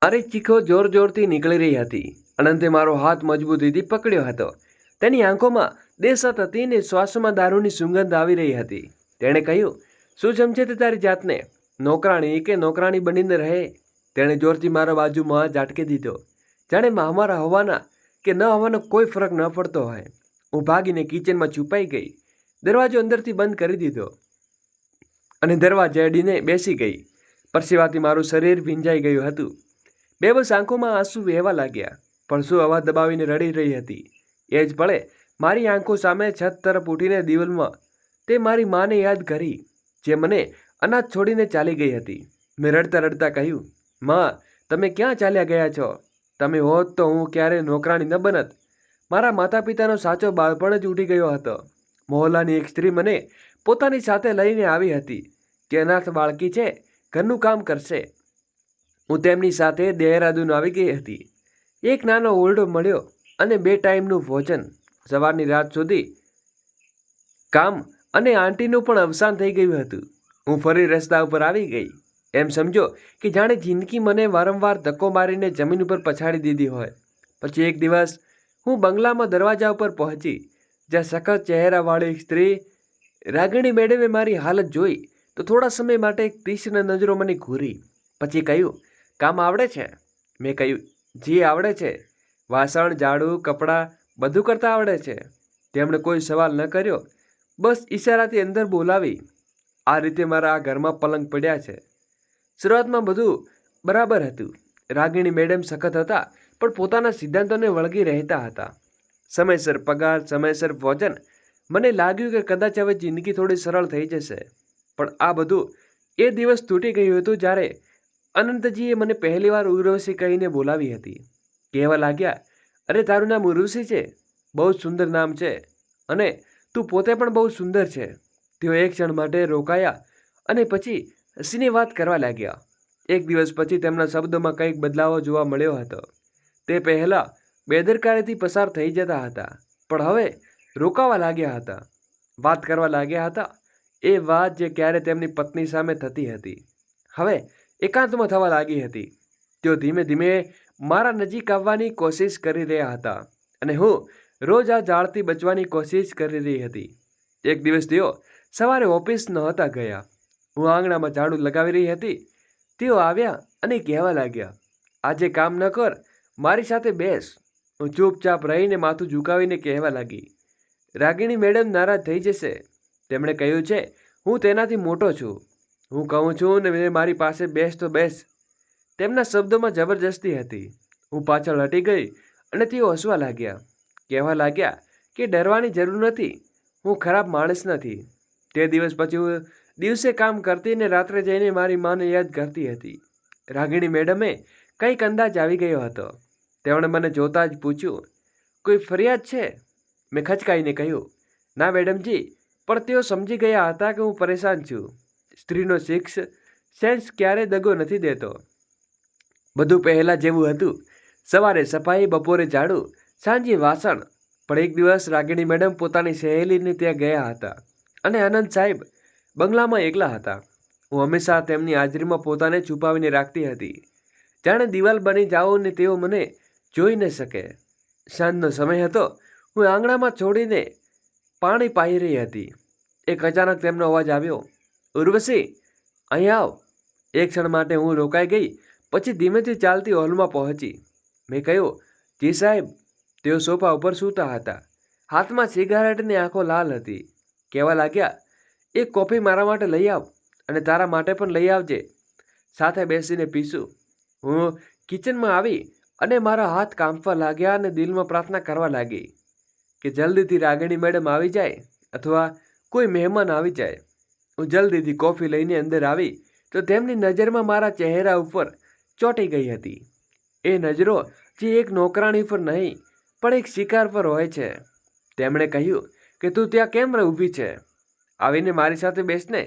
મારી ચીખો જોર જોરથી નીકળી રહી હતી. અનંતે મારો હાથ મજબૂતીથી પકડ્યો હતો. તેની આંખોમાં દેશત હતી ને શ્વાસમાં દારૂની સુગંધ આવી રહી હતી. તેણે કહ્યું, શું સમજે તે તારી જાતને? નોકરાણી કે નોકરાણી બનીને રહે. તેણે જોરથી મારા બાજુમાં ઝાટકી દીધો. જાણે અમારા હોવાના કે ન હોવાનો કોઈ ફરક ન પડતો હોય. હું ભાગીને કિચનમાં છુપાઈ ગઈ. દરવાજો અંદરથી બંધ કરી દીધો અને દરવાજે અડીને બેસી ગઈ. પરસેવાથી મારું શરીર ભીંજાઈ ગયું હતું. બેબસ આંખોમાં આંસુ વહેવા લાગ્યા. પણ શું અવાજ દબાવીને રડી રહી હતી. એ જ પળે મારી આંખો સામે છત તરફ ઉઠીને દિવાલમાં તે મારી માને યાદ કરી, જે મને અનાજ છોડીને ચાલી ગઈ હતી. મેં રડતા રડતા કહ્યું, માં, તમે ક્યાં ચાલ્યા ગયા છો? તમે હોત તો હું ક્યારેય નોકરાણી ન બનત. મારા માતા પિતાનો સાચો બાળપણ જ ઉડી ગયો હતો. મોહલ્લાની એક સ્ત્રી મને પોતાની સાથે લઈને આવી હતી, કે અનાથ બાળકી છે, ઘરનું કામ કરશે. હું તેમની સાથે દેહરાદૂન આવી ગઈ હતી. એક નાનો ઓરડો મળ્યો અને 2 ટાઈમનું ભોજન. સવારની રાત સુધી કામ અને આંટીનું પણ અવસાન થઈ ગયું હતું. હું ફરી રસ્તા ઉપર આવી ગઈ. એમ સમજો કે જાણે જિંદગી મને વારંવાર ધક્કો મારીને જમીન ઉપર પછાડી દીધી હોય. પછી એક દિવસ હું બંગલામાં દરવાજા ઉપર પહોંચી, જ્યાં સખત ચહેરાવાળી એક સ્ત્રી રાગિણી મેડમે મારી હાલત જોઈ તો થોડા સમય માટે એક તીક્ષ્ણ નજરો મને ઘૂરી. પછી કહ્યું, કામ આવડે છે? મેં કહ્યું, જી આવડે છે. વાસણ, ઝાડુ, કપડાં બધું કરતા આવડે છે. તેમણે કોઈ સવાલ ન કર્યો, બસ ઈશારાથી અંદર બોલાવી. આ રીતે મારા આ ઘરમાં પલંગ પડ્યા છે. શરૂઆતમાં બધું બરાબર હતું. રાગિણી મેડમ સખત હતા, પણ પોતાના સિદ્ધાંતોને વળગી રહેતા હતા. સમયસર પગાર, સમયસર ભોજન. મને લાગ્યું કે કદાચ હવે જિંદગી થોડી સરળ થઈ જશે. પણ આ બધું એ દિવસ તૂટી ગયું હતું જ્યારે અનંતજીએ મને પહેલીવાર ઉર્વશી કહીને બોલાવી હતી. કહેવા લાગ્યા, અરે તારું નામ ઉર્વશી છે? બહુ સુંદર નામ છે અને તું પોતે પણ બહુ સુંદર છે. તેઓ એક ક્ષણ માટે રોકાયા અને પછી હસીને વાત કરવા લાગ્યા. એક દિવસ પછી તેમના શબ્દોમાં કંઈક બદલાવ જોવા મળ્યો હતો. તે પહેલાં બેદરકારીથી પસાર થઈ જતા હતા, પણ હવે રોકાવા લાગ્યા હતા. વાત કરવા લાગ્યા હતા. એ વાત જે ક્યારે તેમની પત્ની સામે થતી હતી, હવે એકાંતમાં થવા લાગી હતી. તેઓ ધીમે ધીમે મારા નજીક આવવાની કોશિશ કરી રહ્યા હતા અને હું રોજ આ જાળથી બચવાની કોશિશ કરી રહી હતી. એક દિવસ તેઓ સવારે ઓફિસ નહોતા ગયા. હું આંગણામાં ઝાડુ લગાવી રહી હતી. તેઓ આવ્યા અને કહેવા લાગ્યા, આજે કામ ન કર, મારી સાથે બેસ. હું ચૂપચાપ રહીને માથું ઝુકાવીને કહેવા લાગી, રાગિણી મેડમ નારાજ થઈ જશે. તેમણે કહ્યું છે હું તેનાથી મોટો છું. હું કહું છું ને મારી પાસે બેસ તો બેસ. તેમના શબ્દોમાં જબરજસ્તી હતી. હું પાછળ હટી ગઈ અને તેઓ હસવા લાગ્યા. કહેવા લાગ્યા કે ડરવાની જરૂર નથી, હું ખરાબ માણસ નથી. તે દિવસ પછી હું દિવસે કામ કરતી ને રાત્રે જઈને મારી માને યાદ કરતી હતી. રાગિણી મેડમે કંઈક અંદાજ આવી ગયો હતો. તેમણે મને જોતા જ પૂછ્યું, કોઈ ફરિયાદ છે? મેં ખચકાઈને કહ્યું, ના મેડમજી, પણ તેઓ સમજી ગયા હતા કે હું પરેશાન છું. સ્ત્રીનો સેન્સ ક્યારે દગો નથી દેતો. બધું પહેલાં જેવું હતું. સવારે સફાઈ, બપોરે ઝાડુ, સાંજે વાસણ. પણ એક દિવસ રાગિણી મેડમ પોતાની સહેલીને ત્યાં ગયા હતા અને આનંદ સાહેબ બંગલામાં એકલા હતા. હું હંમેશા તેમની હાજરીમાં પોતાને છુપાવીને રાખતી હતી, જાણે દિવાલ બની જાઉં ને તેઓ મને જોઈ ન શકે. સાંજનો સમય હતો. હું આંગણામાં છોડીને પાણી પાઈ રહી હતી. એક અચાનક તેમનો અવાજ આવ્યો, ઉર્વશી, અહીં આવ. એક ક્ષણ માટે હું રોકાઈ ગઈ. પછી ધીમેથી ચાલતી હોલમાં પહોંચી. મેં કહ્યું, જી સાહેબ. તેઓ સોફા ઉપર સૂતા હતા. હાથમાં સિગારેટની આંખો લાલ હતી. કહેવા લાગ્યા, એક કોફી મારા માટે લઈ આવ અને તારા માટે પણ લઈ આવજે. સાથે બેસીને પીશું. હું કિચનમાં આવી અને મારા હાથ કાંપવા લાગ્યા અને દિલમાં પ્રાર્થના કરવા લાગી કે જલ્દીથી રાગિણી મેડમ આવી જાય અથવા કોઈ મહેમાન આવી જાય. હું જલ્દીથી કોફી લઈને અંદર આવી તો તેમની નજરમાં મારા ચહેરા ઉપર ચોંટી ગઈ હતી. એ નજરો જે એક નોકરાણી પર નહીં, પણ એક શિકાર પર હોય છે. તેમણે કહ્યું કે તું ત્યાં કેમ ઊભી છે? આવીને મારી સાથે બેસને.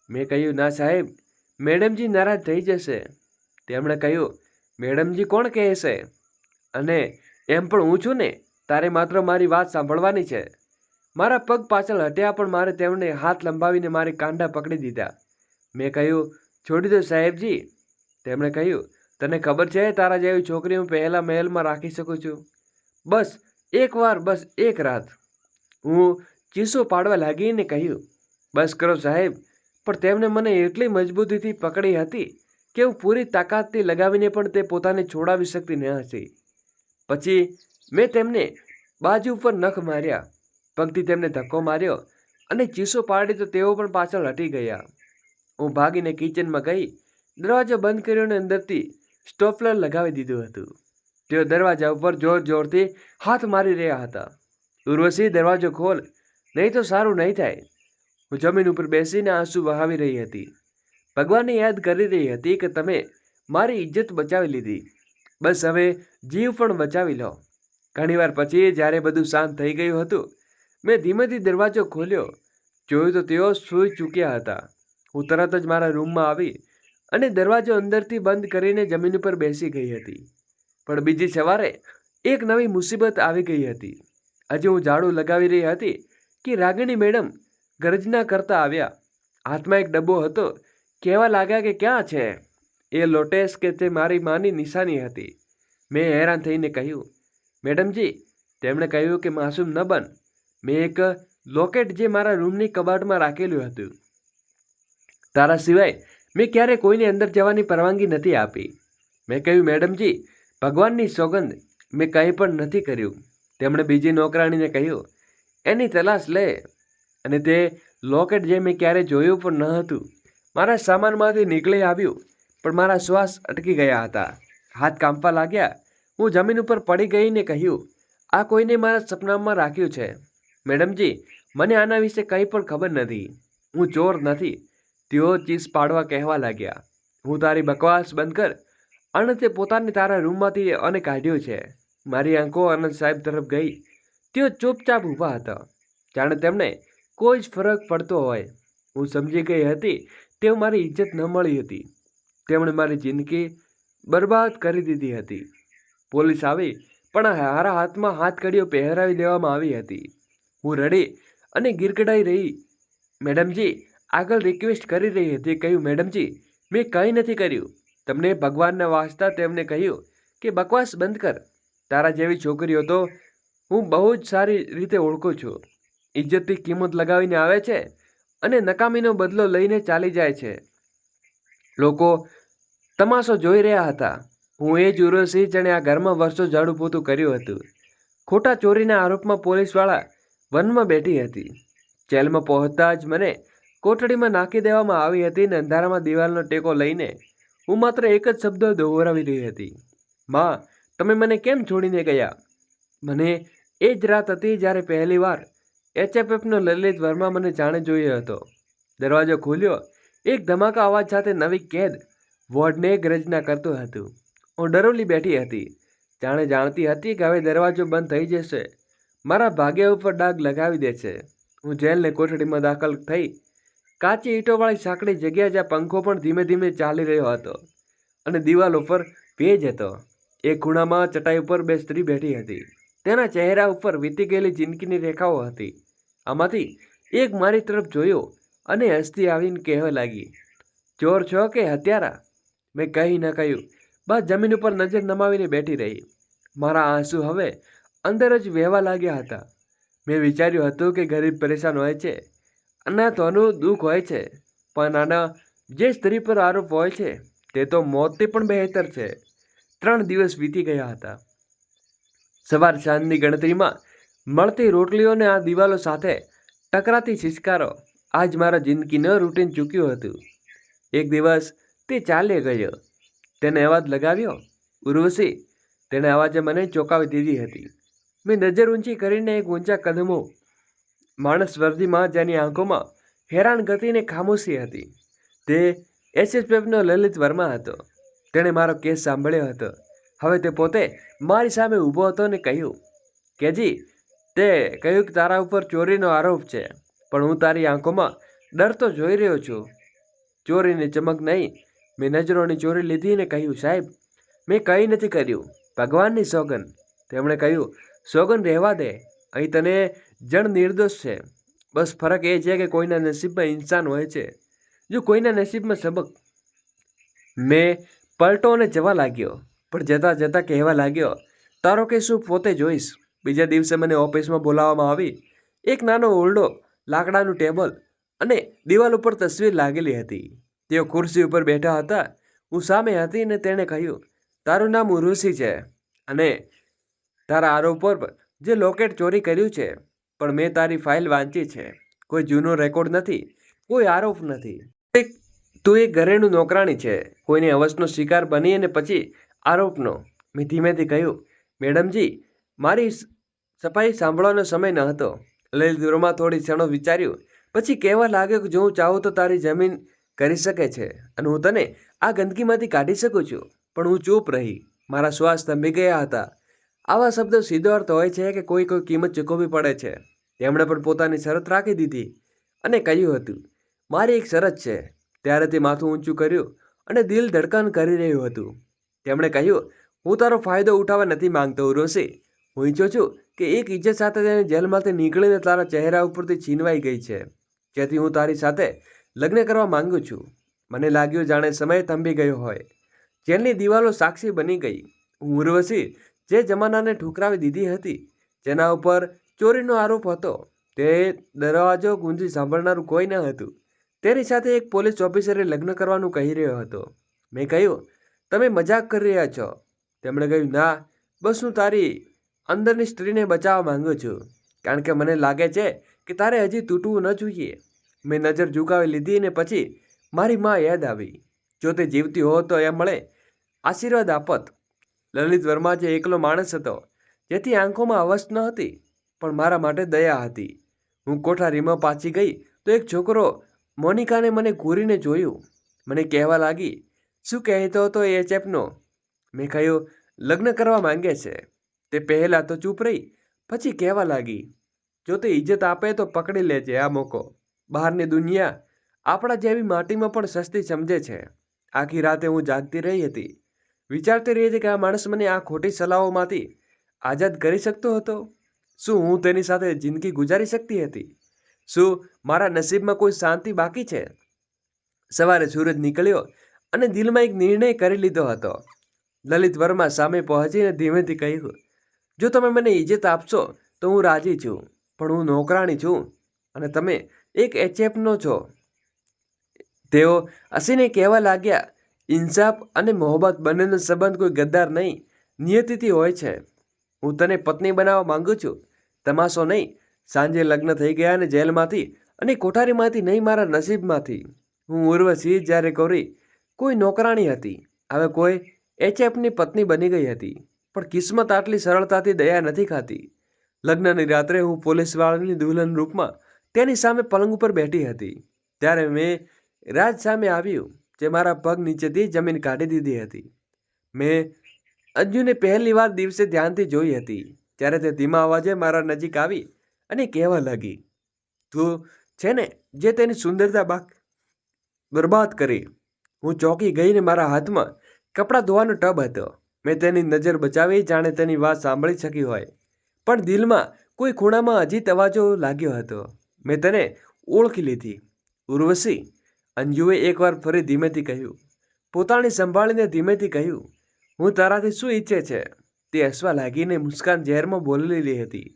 મેં કહ્યું, ના સાહેબ, મેડમજી નારાજ થઈ જશે. તેમણે કહ્યું, મેડમજી કોણ કહેશે? અને એમ પણ હું છું ને, તારે માત્ર મારી વાત સાંભળવાની છે. મારા પગ પાછળ હટ્યા, પણ મારે તેમણે હાથ લંબાવીને મારી કાંડા પકડી દીધા. મેં કહ્યું, છોડી દો સાહેબજી. તેમણે કહ્યું, તને ખબર છે તારા જેવી છોકરી હું પહેલા મહેલમાં રાખી શકું છું? બસ એકવાર, બસ એક રાત. હું ચીસો પાડવા લાગીને કહ્યું, બસ કરો સાહેબ. પણ તેમણે મને એટલી મજબૂતીથી પકડી હતી કે હું પૂરી તાકાતથી લગાવીને પણ તે પોતાને છોડાવી શકતી ન હતી. પછી મેં તેમને બાજુ ઉપર નખ માર્યા, પગથી તેમને ધક્કો માર્યો અને ચીસો પાડી તો તેઓ પણ પાછળ હટી ગયા. હું ભાગીને કિચનમાં ગઈ, દરવાજો બંધ કર્યો અને અંદરથી સ્ટોપલર લગાવી દીધું હતું. તેઓ દરવાજા ઉપર જોર જોરથી હાથ મારી રહ્યા હતા. ઉર્વશી, દરવાજો ખોલ, નહીં તો સારું નહીં થાય. હું જમીન ઉપર બેસીને આંસુ વહાવી રહી હતી. ભગવાનને યાદ કરી રહી હતી કે તમે મારી ઇજ્જત બચાવી લીધી, બસ હવે જીવ પણ બચાવી લો. ઘણીવાર પછી જ્યારે બધું શાંત થઈ ગયું હતું, મેં ધીમેથી દરવાજો ખોલ્યો. જોયું તો તેઓ સૂઈ ચૂક્યા હતા. હું તરત જ મારા રૂમમાં આવી અને દરવાજો અંદરથી બંધ કરીને જમીન ઉપર બેસી ગઈ હતી. પણ બીજી સવારે એક નવી મુસીબત આવી ગઈ હતી. આજે હું ઝાડુ લગાવી રહી હતી કે રાગિણી મેડમ ગર્જના કરતા આવ્યા. હાથમાં એક ડબ્બો હતો. કહેવા લાગ્યા કે ક્યાં છે એ લોટેસ કે તે મારી માની નિશાની હતી. મેં હેરાન થઈને કહ્યું, મેડમજી. તેમણે કહ્યું કે માસૂમ ન બન. મેં એક લોકેટ જે મારા રૂમની કબાટમાં રાખેલું હતું. તારા સિવાય મેં ક્યારે કોઈને અંદર જવાની પરવાનગી નથી આપી. મેં કહ્યું, મેડમજી, ભગવાનની સોગંદ, મેં કંઈ પણ નથી કર્યું. તેમણે બીજી નોકરાણીને કહ્યું, એની તલાશ લે. અને તે લોકેટ જે મેં ક્યારે જોયું પણ ન હતું મારા સામાનમાંથી નીકળી આવ્યું, પણ મારા શ્વાસ અટકી ગયા હતા. હાથ કાંપવા લાગ્યા. હું જમીન ઉપર પડી ગઈને કહ્યું, આ કોઈને મારા સપનામાં રાખ્યું છે. મેડમજી, મને આના વિશે કંઈ પણ ખબર નથી. હું ચોર નથી. તેઓ ચીસ પાડવા કહેવા લાગ્યા, હું તારી બકવાસ બંધ કર. અને તે પોતાને તારા રૂમમાંથી અને કાઢ્યો છે. મારી આંખો આનંદ સાહેબ તરફ ગઈ. તેઓ ચૂપચાપ ઊભા હતા, જાણે તેમને કોઈ જ ફરક પડતો હોય. હું સમજી ગઈ હતી તેઓ મારી ઇજ્જત ન મળી હતી. તેમણે મારી જિંદગી બરબાદ કરી દીધી હતી. પોલીસ આવી પણ મારા હાથમાં હાથકડીઓ પહેરાવી દેવામાં આવી હતી. હું રડી અને ગીરગડાઈ રહી. મેડમજી આગળ રિક્વેસ્ટ કરી રહી હતી. કહ્યું, મેડમજી, મેં કંઈ નથી કર્યું. તમને ભગવાનના વાસ્તા તેમને કહ્યું કે બકવાસ બંધ કર. તારા જેવી છોકરીઓ તો હું બહુ જ સારી રીતે ઓળખું છું. ઇજ્જતની કિંમત લગાવીને આવે છે અને નકામીનો બદલો લઈને ચાલી જાય છે. લોકો તમાશો જોઈ રહ્યા હતા. હું એ જ ઉર્વશી જેણે આ ઘરમાં વર્ષો ઝાડુ પોતું કર્યું હતું. ખોટા ચોરીના આરોપમાં પોલીસવાળા વનમાં બેઠી હતી. જેલમાં પહોંચતા જ મને કોટડીમાં નાખી દેવામાં આવી હતી અને અંધારામાં દિવાલનો ટેકો લઈને હું માત્ર એક જ શબ્દ દોહરાવી રહી હતી, માં, તમે મને કેમ છોડીને ગયા? મને એ જ રાત હતી જ્યારે પહેલીવાર HFFનો લલિત વર્મા મને જાણે જોયો હતો. દરવાજો ખોલ્યો. એક ધમાકા અવાજ સાથે નવી કેદ વોર્ડને ગર્જના કરતું હતું. હું ડરોલી બેઠી હતી, જાણે જાણતી હતી કે હવે દરવાજો બંધ થઈ જશે. મારા ભાગ્ય ઉપર ડાઘ લગાવી દેશે. હું જેલની કોઠડીમાં દાખલ થઈ. કાચી ઈંટોવાળી સાંકડી જગ્યા જ્યાં પંખો પણ ધીમે ધીમે ચાલી રહ્યો હતો અને દિવાલ ઉપર ભેજ હતો. એક ખૂણામાં ચટાઈ ઉપર બે સ્ત્રી બેઠી હતી. તેના ચહેરા ઉપર વીતી ગયેલી જિંદગીની રેખાઓ હતી. આમાંથી એક મારી તરફ જોયો અને હસતી આવીને કહેવા લાગી, ચોર છો કે હત્યારા? મેં કંઈ ન કહ્યું, બસ જમીન ઉપર નજર નમાવીને બેઠી રહી. મારા આંસુ હવે અંદર જ વહેવા લાગ્યા હતા. મેં વિચાર્યું હતું કે ગરીબ પરેશાન હોય છે, અનાથોનું દુઃખ હોય છે, પણ આના જે સ્ત્રી પર આરોપ હોય છે તે તો મોતથી પણ બહેતર છે. 3 દિવસ વીતી ગયા હતા. સવાર સાંજની ગણતરીમાં મળતી રોટલીઓને આ દિવાલો સાથે ટકરાતી સિસકારો આજ મારા જિંદગીનું રૂટીન ચૂક્યું હતું. એક દિવસ તે ચાલ્યો ગયો. તેને અવાજ લગાવ્યો, ઉર્વશી. તેણે અવાજે મને ચોંકાવી દીધી હતી. મેં નજર ઊંચી કરીને એક ઊંચા કદમો માણસ વર્દીમાં જેની આંખોમાં હેરાન ગતિને ખામોશી હતી. તે HFFનો લલિત વર્મા હતો. તેણે મારો કેસ સાંભળ્યો હતો. હવે તે પોતે મારી સામે ઊભો હતો અને કહ્યું, કેજી, તે કહ્યું કે તારા ઉપર ચોરીનો આરોપ છે, પણ હું તારી આંખોમાં ડર તો જોઈ રહ્યો છું. ચોરીની ચમક નહીં. મેં નજરોની ચોરી લીધી અને કહ્યું, સાહેબ, મેં કંઈ નથી કર્યું, ભગવાનની સોગંદ. તેમણે કહ્યું, સોગંદ રહેવા દે. અહીં તને જણ નિર્દોષ છે. બસ ફરક એ છે કે કોઈના નસીબમાં ઇન્સાન હોય છે, જો કોઈના નસીબમાં સબક. મેં પલટો અને જવા લાગ્યો, પણ જતાં જતાં કહેવા લાગ્યો, તારો કે શું પોતે જોઈશ. બીજા દિવસે મને ઓફિસમાં બોલાવવામાં આવી. એક નાનો ઓરડો, લાકડાનું ટેબલ અને દિવાલ ઉપર તસવીર લાગેલી હતી. તેઓ ખુરશી ઉપર બેઠા હતા. હું સામે હતી ને તેણે કહ્યું, તારું નામ ઉર્વશી છે અને તારા આરોપ પર જે લોકેટ ચોરી કર્યું છે, પણ મેં તારી ફાઇલ વાંચી છે. કોઈ જૂનો રેકોર્ડ નથી, કોઈ આરોપ નથી. તું એક ઘરેણું નોકરાણી છે, કોઈને અવસનો શિકાર બની અને પછી આરોપનો. મેં ધીમેથી કહ્યું, મેડમજી, મારી સફાઈ સાંભળવાનો સમય ન હતો. લલિત વર્મા થોડી ક્ષણો વિચાર્યું, પછી કહેવા લાગ્યો કે જો હું ચાહું તો તારી જમીન કરી શકે છે અને હું તને આ ગંદકીમાંથી કાઢી શકું છું. પણ હું ચૂપ રહી. મારા શ્વાસ થંભી ગયા હતા. આવા શબ્દો સીધો અર્થ હોય છે કે કોઈ કિંમત ચૂકવવી પડે છે. તેમણે પણ પોતાની શરત રાખી દીધી અને કહ્યું હતું, મારી એક શરત છે. ત્યારે તે માથું ઊંચું કર્યું અને દિલ ધડકન કરી રહ્યું હતું. તેમણે કહ્યું, હું તારો ફાયદો ઉઠાવવા નથી માંગતો ઉર્વશી. હું ઈચ્છું છું કે એક ઇજ્જત સાથે તેને જેલમાંથી નીકળીને તારા ચહેરા ઉપરથી છીનવાઈ ગઈ છે, જેથી હું તારી સાથે લગ્ન કરવા માંગુ છું. મને લાગ્યું જાણે સમય થંભી ગયો હોય. જેલની દિવાલો સાક્ષી બની ગઈ. હું ઉર્વશી જે જમાનાને ઠુકરાવી દીધી હતી, જેના ઉપર ચોરીનો આરોપ હતો, તે દરવાજો ગુંજી સાંભળનારું કોઈ ન હતું. તેની સાથે એક પોલીસ ઓફિસરે લગ્ન કરવાનું કહી રહ્યો હતો. મેં કહ્યું, તમે મજાક કરી રહ્યા છો. તેમણે કહ્યું, ના, બસ હું તારી અંદરની સ્ત્રીને બચાવવા માંગુ છું, કારણ કે મને લાગે છે કે તારે હજી તૂટવું ન જોઈએ. મેં નજર ઝુકાવી લીધી અને પછી મારી માં યાદ આવી. જો તે જીવતી હોત તો એ મળે આશીર્વાદ આપત. લલિત વર્મા જે એકલો માણસ હતો, જેથી આંખોમાં અવશ ન હતી, પણ મારા માટે દયા હતી. હું કોઠારીમાં પાછી ગઈ તો એક છોકરો મોનિકાને મને ઘૂરીને જોયું. મને કહેવા લાગી, શું કહેતો હતો એ ચેપનો? મેં કહ્યું, લગ્ન કરવા માંગે છે. તે પહેલાં તો ચૂપ રહી, પછી કહેવા લાગી, જો તે ઇજ્જત આપે તો પકડી લેજે આ મોકો. બહારની દુનિયા આપણા જેવી માટીમાં પણ સસ્તી સમજે છે. આખી રાતે હું જાગતી રહી હતી, વિચારતી રહી હતી કે આ માણસ મને આ ખોટી સલાહોમાંથી આઝાદ કરી શકતો હતો. શું હું તેની સાથે જિંદગી ગુજારી શકતી હતી? શું મારા નસીબમાં કોઈ શાંતિ બાકી છે? સવારે સૂરજ નીકળ્યો અને દિલમાં એક નિર્ણય કરી લીધો હતો. લલિત વર્મા સામે પહોંચીને ધીમેથી કહ્યું, જો તમે મને ઇજ્જત આપશો તો હું રાજી છું, પણ હું નોકરાણી છું અને તમે એક એચએફનો છો. તેઓ હસીને કહેવા લાગ્યા, ઇન્સાફ અને મોહબ્બત બંનેનો સંબંધ કોઈ ગદ્દાર નહીં, નિયતિથી હોય છે. હું તને પત્ની બનાવવા માંગુ છું, તમાશો નહીં. સાંજે લગ્ન થઈ ગયા અને જેલમાંથી અને કોઠારીમાંથી નહીં, મારા નસીબમાંથી. હું ઉર્વશી જ્યારે કોઈ નોકરાણી હતી, હવે કોઈ એચએફની પત્ની બની ગઈ હતી. પણ કિસ્મત આટલી સરળતાથી દયા નથી ખાતી. લગ્નની રાત્રે હું પોલીસવાળાની દુલ્હન રૂપમાં તેની સામે પલંગ ઉપર બેઠી હતી. ત્યારે મેં રાજ સામે આવ્યું, જે મારા પગ નીચેથી જમીન કાઢી દીધી હતી. મેં અંજુને પહેલી વાર દિવસે ધ્યાનથી જોઈ હતી. ત્યારે તે ધીમા અવાજે મારા નજીક આવી અને કહેવા લાગી, તું છે ને જે તેની સુંદરતા બરબાદ કરી. હું ચોંકી ગઈને મારા હાથમાં કપડાં ધોવાનો ટબ હતો. મેં તેની નજર બચાવી, જાણે તેની વાત સાંભળી શકી હોય, પણ દિલમાં કોઈ ખૂણામાં અજીત અવાજો લાગ્યો હતો. મેં તેને ઓળખી લીધી. ઉર્વશી, અંજુએ એકવાર ફરી ધીમેથી કહ્યું. પોતાની સંભાળીને ધીમેથી કહ્યું, હું તારાથી શું ઈચ્છે છે? તે હસવા લાગીને મુસ્કાન ઝેરમાં બોલેલી હતી,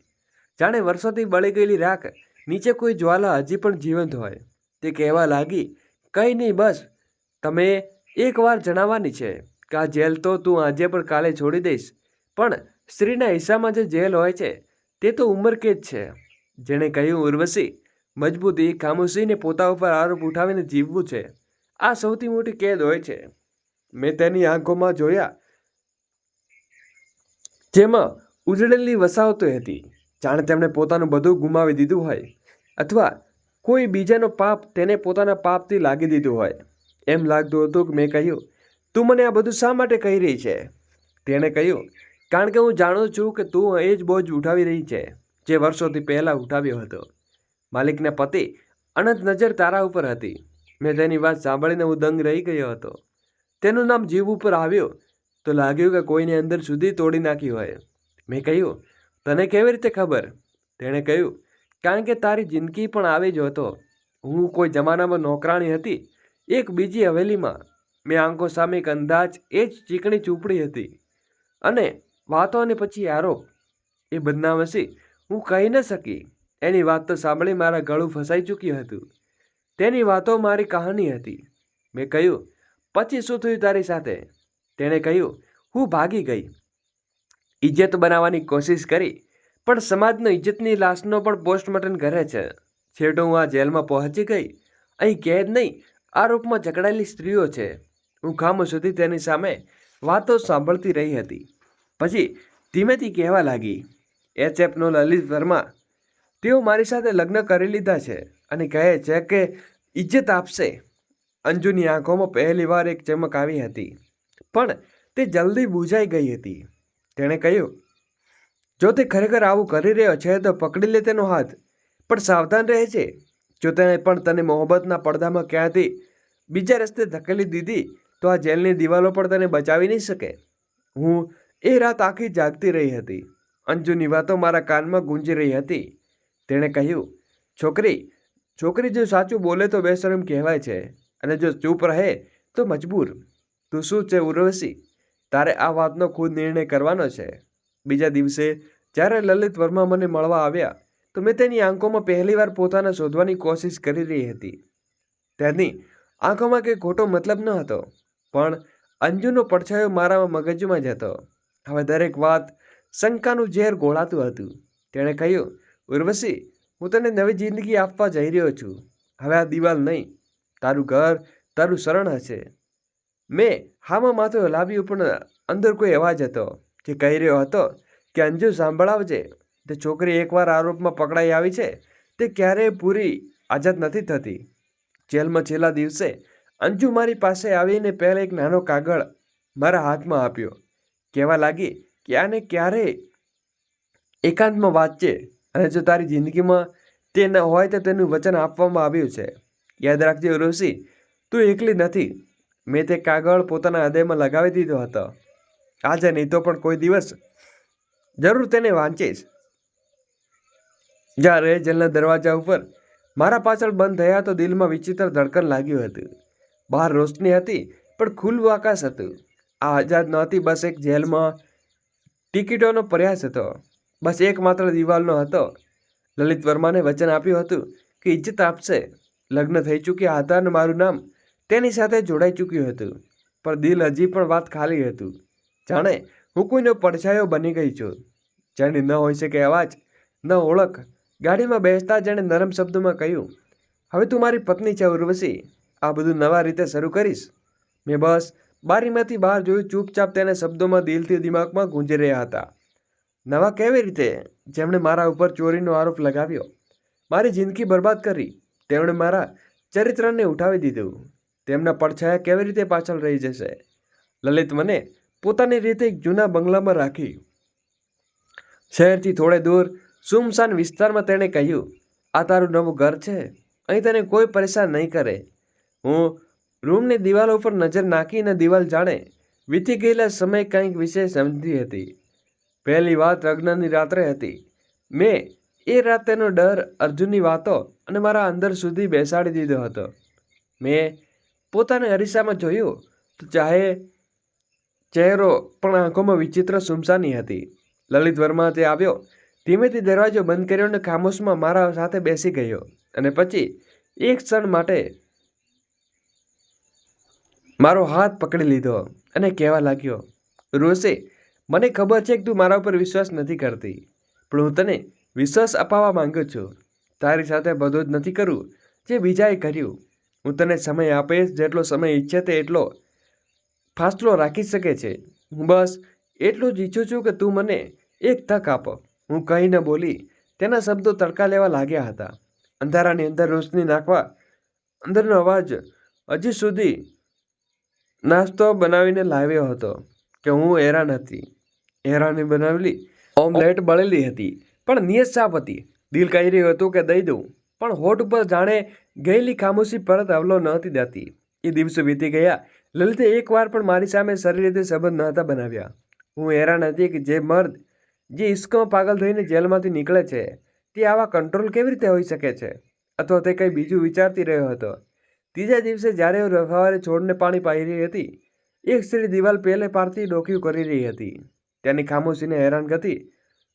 જાણે વર્ષોથી બળી ગયેલી રાખ નીચે કોઈ જ્વાલા હજી પણ જીવંત હોય. તે કહેવા લાગી, કંઈ નહીં, બસ તમે એકવાર જણાવવાની છે કે આ જેલ તો તું આજે પણ કાલે છોડી દઈશ, પણ સ્ત્રીના હિસ્સામાં જે જેલ હોય છે તે તો ઉંમરકેદ છે. જેણે કહ્યું, ઉર્વશી, મજબૂતી, ખામોશીને પોતા ઉપર આરોપ ઉઠાવીને જીવવું છે, આ સૌથી મોટી કેદ હોય છે. મેં તેની આંખોમાં જોયા, જેમાં ઉજળેલી વસાવતો હતી, જાણે તેમણે પોતાનું બધું ગુમાવી દીધું હોય, અથવા કોઈ બીજાનો પાપ તેને પોતાના પાપથી લાગી દીધું હોય. એમ લાગતું હતું કે મેં કહ્યું, તું મને આ બધું શા માટે કહી રહી છે? તેણે કહ્યું, કારણ કે હું જાણું છું કે તું એ જ બોજ ઉઠાવી રહી છે જે વર્ષોથી પહેલાં ઉઠાવ્યો હતો. માલિકના પતિ અનંત નજર તારા ઉપર હતી. મેં તેની વાત સાંભળીને હું દંગ રહી ગયો હતો. તેનું નામ જીવ ઉપર આવ્યું તો લાગ્યું કે કોઈને અંદર સુધી તોડી નાખી હોય. મેં કહ્યું, તને કેવી રીતે ખબર? તેણે કહ્યું, કારણ કે તારી જિંદગી પણ આવી જ હતો. હું કોઈ જમાનામાં નોકરાણી હતી, એક બીજી હવેલીમાં. મેં આંખો સામે એક અંદાજ એ જ ચીકણી ચૂપડી હતી અને વાતો અને પછી આરોપ એ બદનામસી હું કહી ન શકી. એની વાત તો સાંભળી મારા ગળું ફસાઈ ચૂક્યું હતું. તેની વાતો મારી કહાની હતી. મેં કહ્યું, પછી શું થયું તારી સાથે? તેણે કહ્યું, હું ભાગી ગઈ. ઇજ્જત બનાવવાની કોશિશ કરી, પણ સમાજનો ઇજ્જતની લાશનો પણ પોસ્ટમોર્ટમ કરે છે. છેવટે હું આ જેલમાં પહોંચી ગઈ. અહીં કેદ નહીં, આરોપમાં જકડાયેલી સ્ત્રીઓ છે. હું ખામોશ સુધી તેની સામે વાતો સાંભળતી રહી હતી. પછી ધીમેથી કહેવા લાગી, HFનો લલિત વર્મા, તેઓ મારી સાથે લગ્ન કરી લીધા છે અને કહે છે કે ઇજ્જત આપશે. અંજુની આંખોમાં પહેલીવાર એક ચમક આવી હતી, પણ તે જલ્દી બૂઝાઈ ગઈ હતી. તેણે કહ્યું, જો તે ખરેખર આવું કરી રહ્યો છે તો પકડી લે તેનો હાથ, પણ સાવધાન રહે છે. જો તેણે પણ તને મોહબ્બતના પડદામાં ક્યાંથી બીજા રસ્તે ધકેલી દીધી તો આ જેલની દિવાલો પણ તને બચાવી નહીં શકે. હું એ રાત આખી જાગતી રહી હતી. અંજુની વાતો મારા કાનમાં ગૂંજી રહી હતી. તેણે કહ્યું, છોકરી જો સાચું બોલે તો બેશરમ કહેવાય છે અને જો ચૂપ રહે તો મજબૂર. તું શું છે ઉર્વશી? તારે આ વાતનો ખુદ નિર્ણય કરવાનો છે. બીજા દિવસે જ્યારે લલિત વર્મા મને મળવા આવ્યા તો મેં તેની આંખોમાં પહેલીવાર પોતાને શોધવાની કોશિશ કરી રહી હતી. તેની આંખોમાં કંઈ ખોટો મતલબ ન હતો, પણ અંજુનો પડછાયો મારા મગજમાં જ હતો. હવે દરેક વાત શંકાનું ઝેર ગોળાતું હતું. તેણે કહ્યું, ઉર્વશી, હું તને નવી જિંદગી આપવા જઈ રહ્યો છું. હવે આ દિવાલ નહીં, તારું ઘર, તારું શરણ હશે. મેં હામાં માથું હલાવ્યું, પણ અંદર કોઈ અવાજ હતો જે કહી રહ્યો હતો કે અંજુ સાંભળાવજે. તે છોકરી એકવાર આરોપમાં પકડાઈ આવી છે તે ક્યારેય પૂરી આઝાદ નથી થતી. જેલમાં છેલ્લા દિવસે અંજુ મારી પાસે આવીને પહેલા એક નાનો કાગળ મારા હાથમાં આપ્યો. કહેવા લાગી કે આને ક્યારેય એકાંતમાં વાંચજે અને જો તારી જિંદગીમાં તે ન હોય તો તેનું વચન આપવામાં આવ્યું છે. યાદ રાખજે ઉર્વશી, તું એકલી નથી. મેં તે કાગળ પોતાના હૃદયમાં લગાવી દીધો હતો. આજે નહીં તો પણ કોઈ દિવસ જરૂર તેને વાંચીશ. જ્યારે જેલના દરવાજા ઉપર મારા પાછળ બંધ થયા તો દિલમાં વિચિત્ર ધડકન લાગ્યું હતું. બહાર રોશની હતી, પણ ખુલ્લું આકાશ હતું. આ આઝાદ નહોતી, બસ એક જેલમાં ટિકિટોનો પ્રયાસ હતો. બસ એકમાત્ર દિવાલનો હતો. લલિત વર્માને વચન આપ્યું હતું કે ઇજ્જત આપશે. લગ્ન થઈ ચૂક્યા હતા અને મારું નામ તેની સાથે જોડાઈ ચૂક્યું હતું, પણ દિલ હજી પણ વાત ખાલી હતું. જાણે હું કોઈનો પડછાયો બની ગઈ છું. જાણે ન હોઈ શકે અવાજ, ન ઓળખ. ગાડીમાં બેસતા જેણે નરમ શબ્દોમાં કહ્યું, હવે તું મારી પત્ની છે ઉર્વશી. આ બધું નવા રીતે શરૂ કરીશ. મેં બસ બારીમાંથી બહાર જોયું. ચૂપચાપ તેના શબ્દોમાં દિલથી દિમાગમાં ગૂંજી રહ્યા હતા. નવા કેવી રીતે? જેમણે મારા ઉપર ચોરીનો આરોપ લગાવ્યો, મારી જિંદગી બરબાદ કરી. તેમણે મારા ચરિત્રને ઉઠાવી દીધું. તેમના પડછાયા કેવી રીતે પાછળ રહી જશે? લલિત મને પોતાની રીતે એક જૂના બંગલામાં રાખી. શહેરથી થોડે દૂર સુમસાન વિસ્તારમાં. તેણે કહ્યું, આ તારું નવું ઘર છે. અહીં તને કોઈ પરેશાન નહીં કરે. હું રૂમની દિવાલો ઉપર નજર નાખીને દિવાલ જાણે વીતી ગયેલા સમય કંઈક વિશે સમજી હતી. પહેલી વાત લગ્નની રાત્રે હતી. મેં એ રાત તેનો ડર, અર્જુનની વાતો અને મારા અંદર સુધી બેસાડી દીધો હતો. મેં પોતાને અરીસામાં જોયું તો ચહેરો પણ આંખોમાં વિચિત્ર સુમસાની હતી. લલિત વર્મા તે આવ્યો. ધીમેથી દરવાજો બંધ કર્યો અને ખામોશમાં મારા સાથે બેસી ગયો. અને પછી એક ક્ષણ માટે મારો હાથ પકડી લીધો અને કહેવા લાગ્યો, ઉર્વશી, મને ખબર છે કે તું મારા ઉપર વિશ્વાસ નથી કરતી, પણ હું તને વિશ્વાસ અપાવવા માંગુ છું. તારી સાથે બધું જ નથી કરવું જે બીજાએ કર્યું. હું તને સમય આપીશ, જેટલો સમય ઈચ્છે તે એટલો ફાસલો રાખી શકે છે. હું બસ એટલું જ ઈચ્છું છું કે તું મને એક તક આપો. હું કંઈ ન બોલી. તેના શબ્દો તડકા લેવા લાગ્યા હતા. અંધારાની અંદર રોશની નાખવા. અંદરનો અવાજ હજી સુધી નાસ્તો બનાવીને લાવ્યો હતો કે હું હેરાન હતી. હેરાની બનાવેલી ઓમલેટ બળેલી હતી, પણ નિયત સાફ હતી. દિલ કહી રહ્યું હતું કે દઈ દઉં, પણ હોઠ ઉપર જાણે ગયેલી ખામોશી પરત અવલો નહોતી દેતી. એ દિવસો વીતી ગયા. લલિતે એકવાર પણ મારી સામે સારી રીતે સંબંધ નહોતા બનાવ્યા. હું હેરાન હતી કે જે મર્દ જે ઇશ્કમાં પાગલ થઈને જેલમાંથી નીકળે છે તે આવા કંટ્રોલ કેવી રીતે હોઈ શકે છે? અથવા તે કંઈ બીજું વિચારતી રહ્યો હતો? ત્રીજા દિવસે જ્યારે હું સવારે છોડને પાણી પાઈ રહી હતી, એક સ્ત્રી દિવાલ પહેલે પારથી ડોકિયું કરી રહી હતી. તેની ખામોશીને હેરાન ગતિ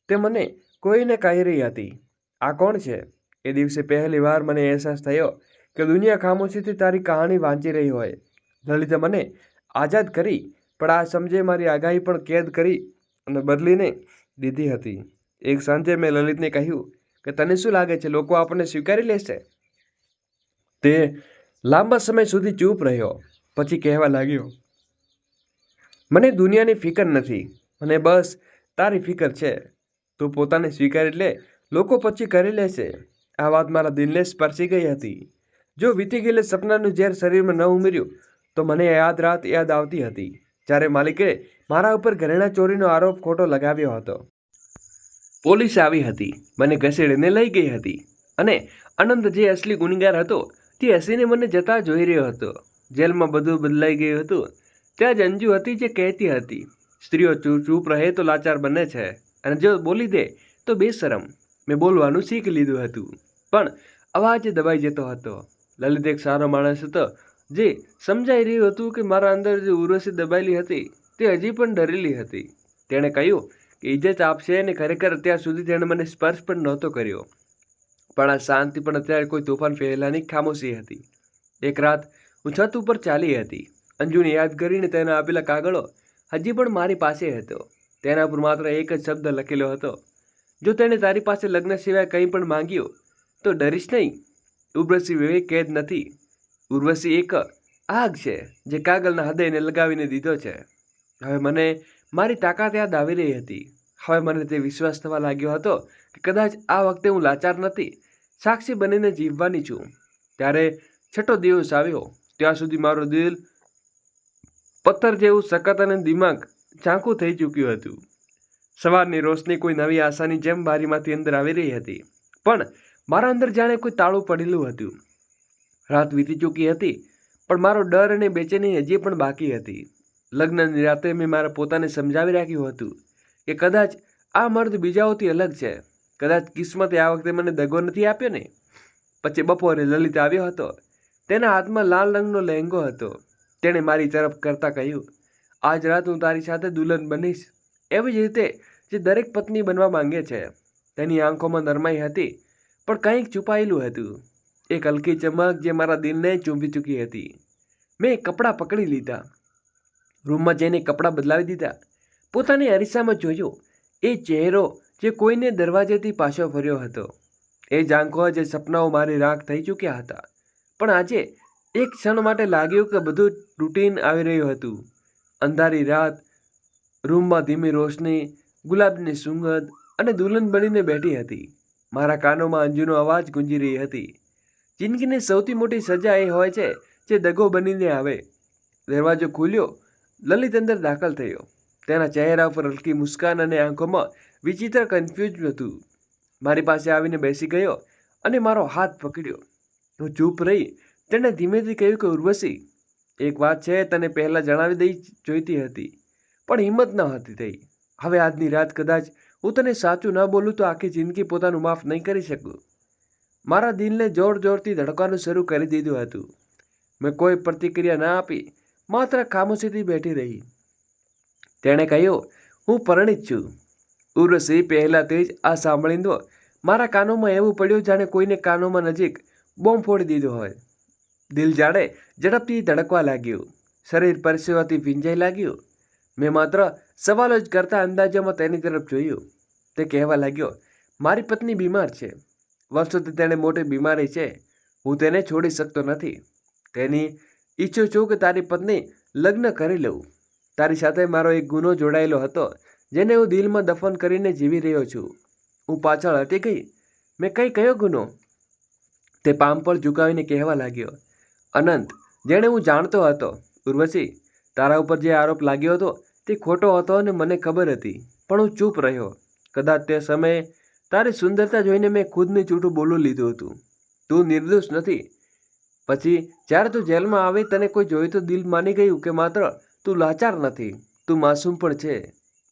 તે મને કોઈને કહી રહી હતી, આ કોણ છે? એ દિવસે પહેલી વાર મને અહેસાસ થયો કે દુનિયા ખામોશીથી તારી કહાણી વાંચી રહી હોય. લલિતે મને આઝાદ કરી, પણ આ સમજે મારી આગાહી પણ કેદ કરી અને બદલીને દીધી હતી. એક સાંજે મેં લલિતને કહ્યું કે તને શું લાગે છે, લોકો આપણને સ્વીકારી લેશે? તે લાંબા સમય સુધી ચૂપ રહ્યો. પછી કહેવા લાગ્યો, મને દુનિયાની ફિકર નથી, મને બસ તારી ફિકર છે. તું પોતાને સ્વીકારી લે, લોકો પછી કરી લેશે. આ વાત મારા દિલને સ્પર્શી ગઈ હતી. જો વીતી ગયેલા સપનાનું ઝેર શરીરમાં ન ઉમેર્યું તો મને રાત યાદ આવતી હતી જ્યારે માલિકે મારા ઉપર ઘરેણા ચોરીનો આરોપ ખોટો લગાવ્યો હતો. પોલીસ આવી હતી, મને ઘસેડીને લઈ ગઈ હતી અને આનંદ જે અસલી ગુનેગાર હતો તે હસીને મને જતા જોઈ રહ્યો હતો. જેલમાં બધું બદલાઈ ગયું હતું. ત્યાં જ અંજુ હતી જે કહેતી હતી, સ્ત્રીઓ ચૂપ રહે તો લાચાર બને છે અને જો બોલી દે તો બેશરમ. મેં બોલવાનું શીખી લીધું હતું, પણ અવાજ દબાઈ જતો હતો. લલિત એક સારો માણસ હતો જે સમજાઈ રહ્યું હતું કે મારા અંદર જે ઉર્વશી દબાયેલી હતી તે હજી પણ ડરેલી હતી. તેણે કહ્યું કે ઇજ્જત આપશે અને ખરેખર અત્યાર સુધી તેણે મને સ્પર્શ પણ નહોતો કર્યો. પણ આ શાંતિ પણ અત્યારે કોઈ તોફાન પહેલાની ખામોશી હતી. એક રાત હું છત ઉપર ચાલી હતી. અંજુને યાદ કરીને તેના આપેલા કાગળો હજી પણ મારી પાસે હતો. તેના પર માત્ર એક જ શબ્દ લખેલો હતો, જો તેણે તારી પાસે લગ્ન સિવાય કંઈ પણ માંગ્યું તો ડરીશ નહીં. ઉર્વશી વિવેક કેદ નથી. ઉર્વશી એક આગ છે જે કાગળના હૃદયને લગાવીને દીધો છે. હવે મને મારી તાકાત યાદ આવી રહી હતી. હવે મને તે વિશ્વાસ થવા લાગ્યો હતો કે કદાચ આ વખતે હું લાચાર નથી, સાક્ષી બનીને જીવવાની છું. ત્યારે છઠ્ઠો દિવસ આવ્યો. ત્યાં સુધી મારું દિલ પથ્થર જેવું સખત અને દિમાગ ઝાંખું થઈ ચૂક્યું હતું. સવારની રોશની કોઈ નવી આશાની જેમ બારીમાંથી અંદર આવી રહી હતી, પણ મારા અંદર જાણે કોઈ તાળું પડેલું હતું. રાત વીતી ચૂકી હતી, પણ મારો ડર અને બેચેની હજી પણ બાકી હતી. લગ્નની રાતે મેં મારા પોતાને સમજાવી રાખ્યું હતું કે કદાચ આ મર્દ બીજાઓથી અલગ છે, કદાચ કિસ્મતે આ વખતે મને દગો નથી આપ્યો ને. પછી બપોરે લલિત આવ્યો હતો. તેના હાથમાં લાલ રંગનો લહેંગો હતો. તેણે મારી તરફ કરતા કહ્યું, આજ રાત હું તારી સાથે દુલ્હન બનીશ, એવી જ રીતે જે દરેક પત્ની બનવા માંગે છે. તેની આંખોમાં નરમાઈ હતી, પણ કંઈક છુપાયેલું હતું, એક હલકી ચમક જે મારા દિલને ચૂંબી ચૂકી હતી. મેં કપડાં પકડી લીધા, રૂમમાં જઈને કપડાં બદલાવી દીધા. પોતાની અરીસામાં જોયું, એ ચહેરો જે કોઈને દરવાજેથી પાછો ફર્યો હતો, એ જ આંખો જે સપનાઓ મારી રાખ થઈ ચૂક્યા હતા. પણ આજે એક ક્ષણ માટે લાગ્યું કે બધું રૂટીન આવી રહ્યું હતું. અંધારી રાત, રૂમમાં ધીમી રોશની, ગુલાબની સુગંધ અને દુલ્હન બનીને બેઠી હતી. મારા કાનોમાં અંજુનો અવાજ ગુંજી રહી હતી, જિંદગીની સૌથી મોટી સજા એ હોય છે જે દગો બનીને આવે. દરવાજો ખુલ્યો. લલિત અંદર દાખલ થયો. તેના ચહેરા પર હલકી મુસ્કાન અને આંખોમાં વિચિત્ર કન્ફ્યુઝ હતું. મારી પાસે આવીને બેસી ગયો અને મારો હાથ પકડ્યો. હું ચૂપ રહી. તેણે ધીમેથી કહ્યું કે ઉર્વશી, એક વાત છે, તને પહેલાં જણાવી દઈ જોઈતી હતી, પણ હિંમત ન હતી થઈ. હવે આજની રાત કદાચ હું તને સાચું ન બોલું તો આખી જિંદગી પોતાનું માફ નહીં કરી શકું. મારા દિલને જોર જોરથી ધડકવાનું શરૂ કરી દીધું હતું. મેં કોઈ પ્રતિક્રિયા ના આપી, માત્ર ખામોશીથી બેઠી રહી. તેણે કહ્યું, હું પરણિત છું. ઉર્વશી પહેલાંથી જ આ સાંભળીને મારા કાનોમાં એવું પડ્યું જાણે કોઈને કાનોમાં નજીક બોમ્બ ફોડી દીધો હોય. દિલ જાણે ઝડપથી ધડકવા લાગ્યું. શરીર પરસેવાથી ભીંજાઈ લાગ્યું. મેં માત્ર સવાલો જ કરતા અંદાજોમાં તેની તરફ જોયું. તે કહેવા લાગ્યો, મારી પત્ની બીમાર છે. વર્ષોથી તેને મોટી બીમારી છે. હું તેને છોડી શકતો નથી. તેની ઈચ્છું છું કે તારી પત્ની લગ્ન કરી લઉં. તારી સાથે મારો એક ગુનો જોડાયેલો હતો જેને હું દિલમાં દફન કરીને જીવી રહ્યો છું. હું પાછળ હટી ગઈ. મેં કયો ગુનો? તે પામ પર ઝુકાવીને કહેવા લાગ્યો, અનંત, જેને હું જાણતો હતો. ઉર્વશી, તારા ઉપર જે આરોપ લાગ્યો હતો તે ખોટો હતો અને મને ખબર હતી, પણ હું ચૂપ રહ્યો. કદાચ તે સમયે તારી સુંદરતા જોઈને મેં ખુદને જૂઠું બોલી લીધું હતું. તું નિર્દોષ નથી. પછી જ્યારે તું જેલમાં આવી, તને કોઈ જોઈ તો દિલ માની ગયું કે માત્ર તું લાચાર નથી, તું માસૂમ પણ છે.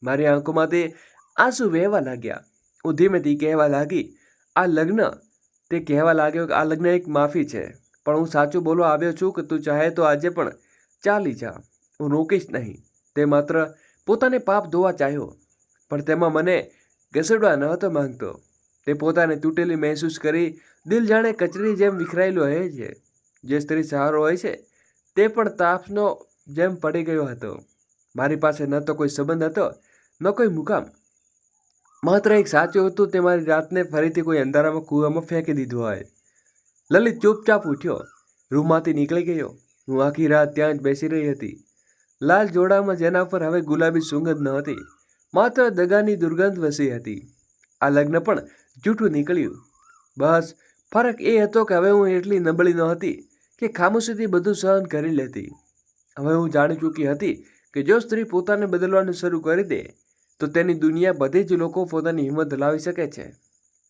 મારી આંખોમાંથી આંસુ વહેવા લાગ્યા. હું ધીમેથી કહેવા લાગી, આ લગ્ન તે કહેવા લાગ્યો કે આ લગ્ન એક માફી છે. પણ હું સાચું બોલવા આવ્યો છું કે તું ચાહે તો આજે પણ ચાલી જા, હું રોકીશ નહીં. તે માત્ર પોતાને પાપ ધોવા ચાહ્યો, પણ તેમાં મને ઘસેડવા ન હતો માંગતો. તે પોતાને તૂટેલી મહેસૂસ કરી દિલ જાણે કચરી જેમ વિખરાયેલું રહે છે. જે સ્ત્રી સહારો હોય છે તે પણ તાપનો જેમ પડી ગયો હતો. મારી પાસે ન તો કોઈ સંબંધ હતો, ન કોઈ મુકામ. માત્ર એક સાચું હતું, તે મારી રાતને ફરીથી કોઈ અંધારામાં કૂવામાં ફેંકી દીધું હોય. લલિત ચૂપચાપ ઉઠ્યો, રૂમમાંથી નીકળી ગયો. હું આખી રાત ત્યાં જ બેસી રહી હતી, લાલ જોડામાં જેના પર હવે ગુલાબી સુગંધ ન હતી, માત્ર દગાની દુર્ગંધ વસી હતી. આ લગ્ન પણ જૂઠું નીકળ્યું. બસ ફરક એ હતો કે હવે હું એટલી નબળી ન હતી કે ખામોશીથી બધું સહન કરી લેતી. હવે હું જાણી ચૂકી હતી કે જો સ્ત્રી પોતાને બદલવાનું શરૂ કરી દે તો તેની દુનિયા બધી જ લોકો પોતાની હિંમત લાવી શકે છે.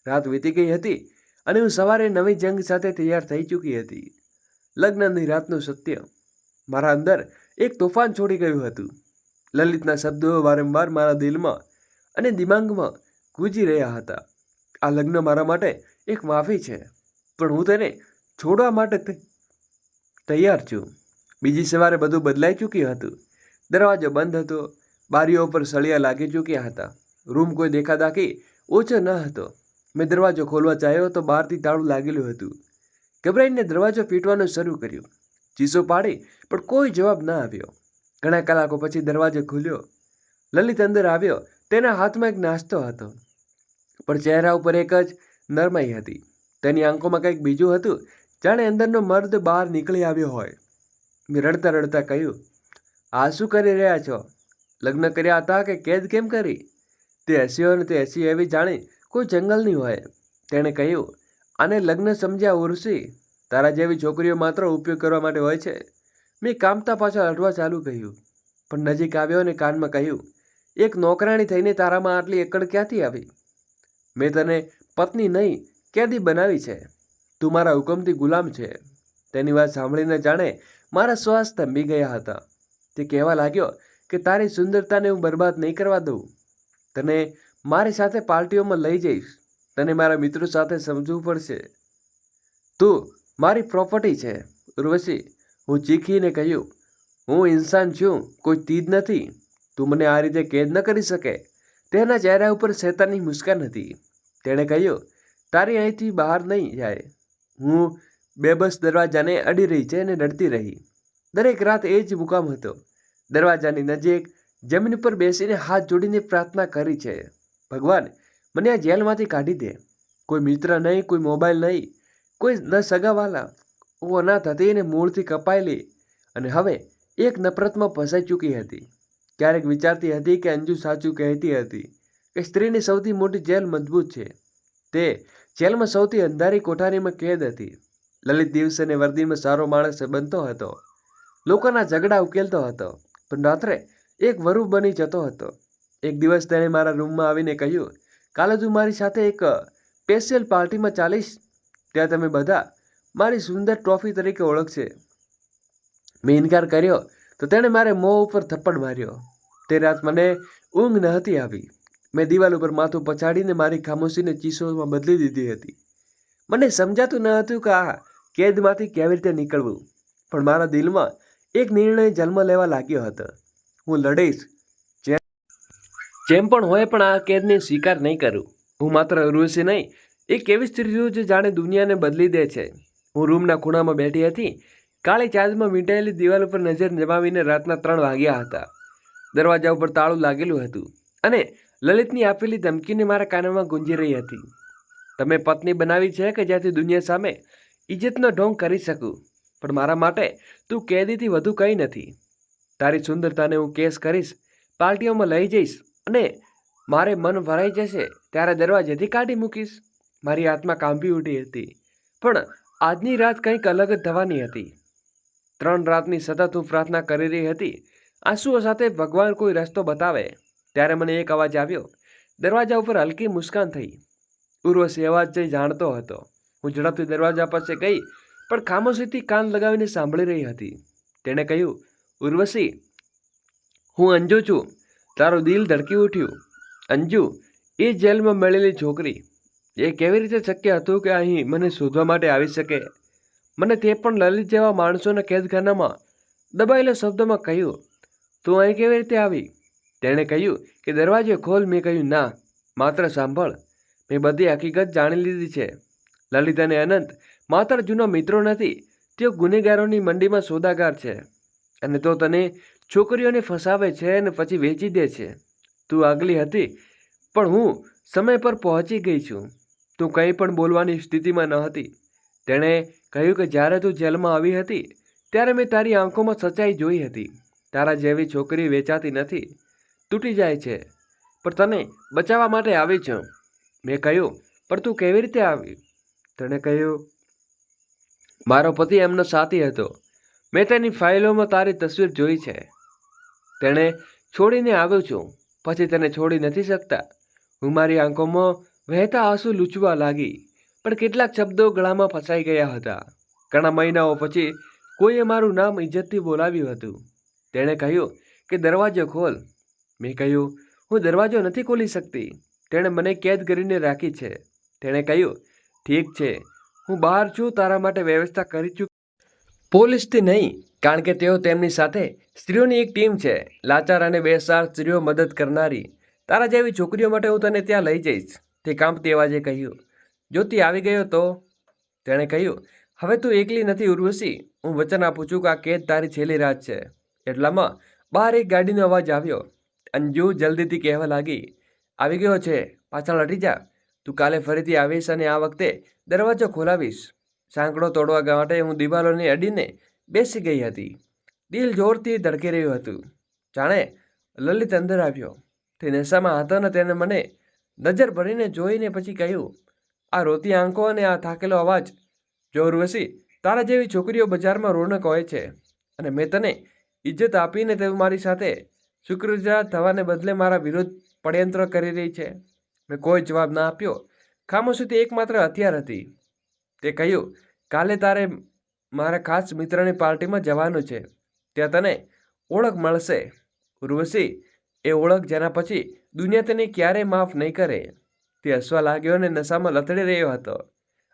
રાત વીતી ગઈ હતી અને હું સવારે નવી જંગ સાથે તૈયાર થઈ ચૂકી હતી. લગ્નની રાતનું સત્ય મારા અંદર એક તોફાન છોડી ગયું હતું. લલિતના શબ્દો વારંવાર મારા દિલમાં અને દિમાગમાં ગૂંજી રહ્યા હતા. આ લગ્ન મારા માટે એક માફી છે, પણ હું તેને છોડવા માટે તૈયાર છું. બીજી સવારે બધું બદલાઈ ચૂક્યું હતું. દરવાજો બંધ હતો, બારીઓ પર સળિયા લાગી ચૂક્યા હતા. રૂમ કોઈ દેખાદાખી ઓછો ન હતો. મેં દરવાજો ખોલવા ચાહ્યો તો બહારથી તાળું લાગેલું હતું. ગભરાઈને દરવાજો પીટવાનું શરૂ કર્યું. ચીસો પાડી પણ કોઈ જવાબ ન આવ્યો. ઘણા કલાકો પછી દરવાજો ખુલ્યો. લલિત અંદર આવ્યો. તેના હાથમાં એક નાસ્તો હતો, પણ ચહેરા ઉપર એક જ નરમાઈ હતી. તેની આંખોમાં કંઈક બીજું હતું, જાણે અંદરનો મર્દ બહાર નીકળી આવ્યો હોય. મેં રડતા રડતા કહ્યું, આ શું કરી રહ્યા છો? લગ્ન કર્યા હતા કે કેદ કેમ કરી? તે હસ્યો અને તે હસી એવી જાણી કોઈ જંગલની હોય. તેણે કહ્યું, આને લગ્ન સમજ્યા ઉર્સી. તારા જેવી છોકરીઓ માત્ર ઉપયોગ કરવા માટે હોય છે. મેં કામતા પાછળ હટવા ચાલુ કહ્યું, પણ નજીક આવ્યો અને કાનમાં કહ્યું, એક નોકરાણી થઈને તારામાં આટલી એકડ ક્યાંથી આવી? મેં તને પત્ની નહીં, કેદી બનાવી છે. તું મારા હુકમથી ગુલામ છે. તેની વાત સાંભળીને જાણે મારા શ્વાસ થંભી ગયા હતા. તે કહેવા લાગ્યો કે તારી સુંદરતાને હું બરબાદ નહીં કરવા દઉં. તને મારી સાથે પાર્ટીઓમાં લઈ જઈશ. તને મારા મિત્રો સાથે સમજવું પડશે. તું મારી પ્રોપર્ટી છે. ઉર્વશી, હું ચીખીને કહ્યું, હું ઇન્સાન છું, કોઈ તીડ નથી. તું મને આ રીતે કેદ ન કરી શકે. તેના ચહેરા ઉપર શેતાનની મુસ્કાન હતી. તેણે કહ્યું, તારી અહીંથી બહાર નહીં જાય. હું બેબસ દરવાજાને અડી રહી છે અને રડતી રહી. દરેક રાત એ જ મુકામ હતો. દરવાજાની નજીક જમીન પર બેસીને હાથ જોડીને પ્રાર્થના કરી છે, ભગવાન, મને આ જેલમાંથી કાઢી દે. કોઈ મિત્ર નહીં, કોઈ મોબાઈલ નહીં, કોઈ ન સગાવાલા. હું અનાથ હતી અને મૂળથી કપાયેલી, અને હવે એક નફરતમાં ફસાઈ ચૂકી હતી. ક્યારેક વિચારતી હતી કે અંજુ સાચું કહેતી હતી કે સ્ત્રીની સૌથી મોટી જેલ મજબૂત છે. તે જેલમાં સૌથી અંધારી કોઠારીમાં કેદ હતી. લલિત દિવસેને વર્દીમાં સારો માણસ બનતો હતો, લોકોના ઝઘડા ઉકેલતો હતો, પણ રાત્રે એક વરુ બની જતો હતો. એક દિવસ તેણે મારા રૂમમાં આવીને કહ્યું, કાલે તું મારી સાથે એક સ્પેશિયલ પાર્ટીમાં ચાલીશ. ત્યાં તમે બધા મારી સુંદર ટ્રોફી તરીકે ઓળખશે. મેં ઇનકાર કર્યો તો તેણે મારે મોં ઉપર થપ્પડ માર્યો. તે રાત મને ઊંઘ ન હતી આવી. મેં દિવાલ ઉપર માથું પછાડીને મારી ખામોશીને ચીસોમાં બદલી દીધી હતી. મને સમજાતું ન હતું કે આ કેદમાંથી કેવી રીતે નીકળવું, પણ મારા દિલમાં એક નિર્ણય જન્મ લેવા લાગ્યો હતો. હું લડીશ, જેમ પણ હોય, પણ આ કેદને સ્વીકાર નહીં કરું. હું માત્ર ઉર્વશી નહીં, એક એવી સ્ત્રી છું જે જાણે દુનિયાને બદલી દે છે. હું રૂમના ખૂણામાં બેઠી હતી. કાળી ચાદરમાં વીંટાયેલી દિવાલ ઉપર નજર જમાવીને રાતના 3 વાગ્યા હતા. દરવાજા ઉપર તાળું લાગેલું હતું અને લલિતની આપેલી ધમકીને મારા કાનમાં ગુંજી રહી હતી. તમે પત્ની બનાવી છે કે જ્યાંથી દુનિયા સામે ઇજ્જતનો ઢોંગ કરી શકું, પણ મારા માટે તું કેદીથી વધુ કંઈ નથી. તારી સુંદરતાને હું કેસ કરીશ, પાર્ટીઓમાં લઈ જઈશ અને મારે મન ભરાઈ જશે ત્યારે દરવાજેથી કાઢી મૂકીશ. મારી આત્મા કાંપી ઉઠી હતી, પણ આજની રાત કંઈક અલગ જ થવાની હતી. 3 રાતની સતત હું પ્રાર્થના કરી રહી હતી, આંસુઓ સાથે, ભગવાન કોઈ રસ્તો બતાવે. ત્યારે મને એક અવાજ આવ્યો. દરવાજા ઉપર હલકી મુસ્કાન થઈ. ઉર્વશી અવાજ જઈ જાણતો હતો. હું ઝડપથી દરવાજા પાસે ગઈ, પણ ખામોશીથી કાન લગાવીને સાંભળી રહી હતી. તેણે કહ્યું, ઉર્વશી, હું અંજુ છું. તારું દિલ ધડકી ઉઠ્યું. અંજુ, એ જેલમાં મળેલી છોકરી. એ કેવી રીતે શક્ય હતું કે અહીં મને શોધવા માટે આવી શકે? મને તે પણ લલિત જેવા માણસોના કેદખાનામાં દબાયેલા શબ્દોમાં કહ્યું, તું અહીં કેવી રીતે આવી? તેણે કહ્યું કે દરવાજો ખોલ. મેં કહ્યું, ના, માત્ર સાંભળ, મેં બધી હકીકત જાણી લીધી છે. લલિત અને અનંત માત્ર જૂના મિત્રો નથી, તેઓ ગુનેગારોની મંડીમાં સોદાગાર છે. અને તો તને છોકરીઓને ફસાવે છે અને પછી વેચી દે છે. તું આગલી હતી, પણ હું સમય પર પહોંચી ગઈ છું. તું કંઈ પણ બોલવાની સ્થિતિમાં ન હતી. તેણે કહ્યું કે જ્યારે તું જેલમાં આવી હતી ત્યારે મેં તારી આંખોમાં સચ્ચાઈ જોઈ હતી. તારા જેવી છોકરી વેચાતી નથી, તૂટી જાય છે, પણ તને બચાવવા માટે આવી છું. મેં કહ્યું, પણ તું કેવી રીતે આવી? તેણે કહ્યું, મારો પતિ એમનો સાથી હતો. મેં તેની ફાઇલોમાં તારી તસવીર જોઈ છે. તેણે છોડીને આવ્યો છું, પછી તેને છોડી નથી શકતા. હું મારી આંખોમાં વહેતા આંસુ લૂછવા લાગી, પણ કેટલાક શબ્દો ગળામાં ફસાઈ ગયા હતા. ઘણા મહિનાઓ પછી કોઈએ મારું નામ ઇજ્જતથી બોલાવ્યું હતું. તેણે કહ્યું કે દરવાજો ખોલ. મેં કહ્યું, હું દરવાજો નથી ખોલી શકતી. તેણે મને કેદ કરીને રાખી છે. તેણે કહ્યું, ઠીક છે, હું બહાર છું, તારા માટે વ્યવસ્થા કરી છું. પોલીસથી નહીં, કારણ કે તેઓ તેમની સાથે સ્ત્રીઓની એક ટીમ છે, લાચાર અને બેસાર સ્ત્રીઓ મદદ કરનારી. તારા જેવી છોકરીઓ માટે હું તને ત્યાં લઈ જઈશ. તે કાંપતી અવાજે કહ્યું. જ્યોતિ આવી ગયો તો? તેણે કહ્યું, હવે તું એકલી નથી ઉર્વશી. હું વચન આપું છું કે આ કેદ તારી છેલ્લી રાત છે. એટલામાં બહાર એક ગાડીનો અવાજ આવ્યો. અંજુ જલ્દીથી કહેવા લાગી, આવી ગયો છે, પાછળ હટી જા. તું કાલે ફરીથી આવીશ અને આ વખતે દરવાજો ખોલાવીશ. સાંકડો તોડવા માટે હું દિવાલોને અડીને બેસી ગઈ હતી. દિલ જોરથી ધડકી રહ્યું હતું. જાણે લલિત અંદર આવ્યો. તે નશામાં હતો ને તેને મને નજર ભરીને જોઈને પછી કહ્યું, આ રોતી આંખો અને આ થાકેલો અવાજ. જો ઉર્વશી, તારા જેવી છોકરીઓ બજારમાં રોનક હોય છે, અને મેં તને ઇજ્જત આપીને તે મારી સાથે શુક્રગુજાર થવાને બદલે મારા વિરુદ્ધ પડયંત્ર કરી રહી છે. મેં કોઈ જવાબ ના આપ્યો. ખામોશી તે એકમાત્ર હથિયાર હતી. તે કહ્યું, કાલે તારે મારા ખાસ મિત્રની પાર્ટીમાં જવાનું છે. ત્યાં તને ઓળખ મળશે ઉર્વશી, એ ઓળખ જેના પછી દુનિયા તેને ક્યારેય માફ નહીં કરે. તે હસવા લાગ્યો અને નશામાં લથડી રહ્યો હતો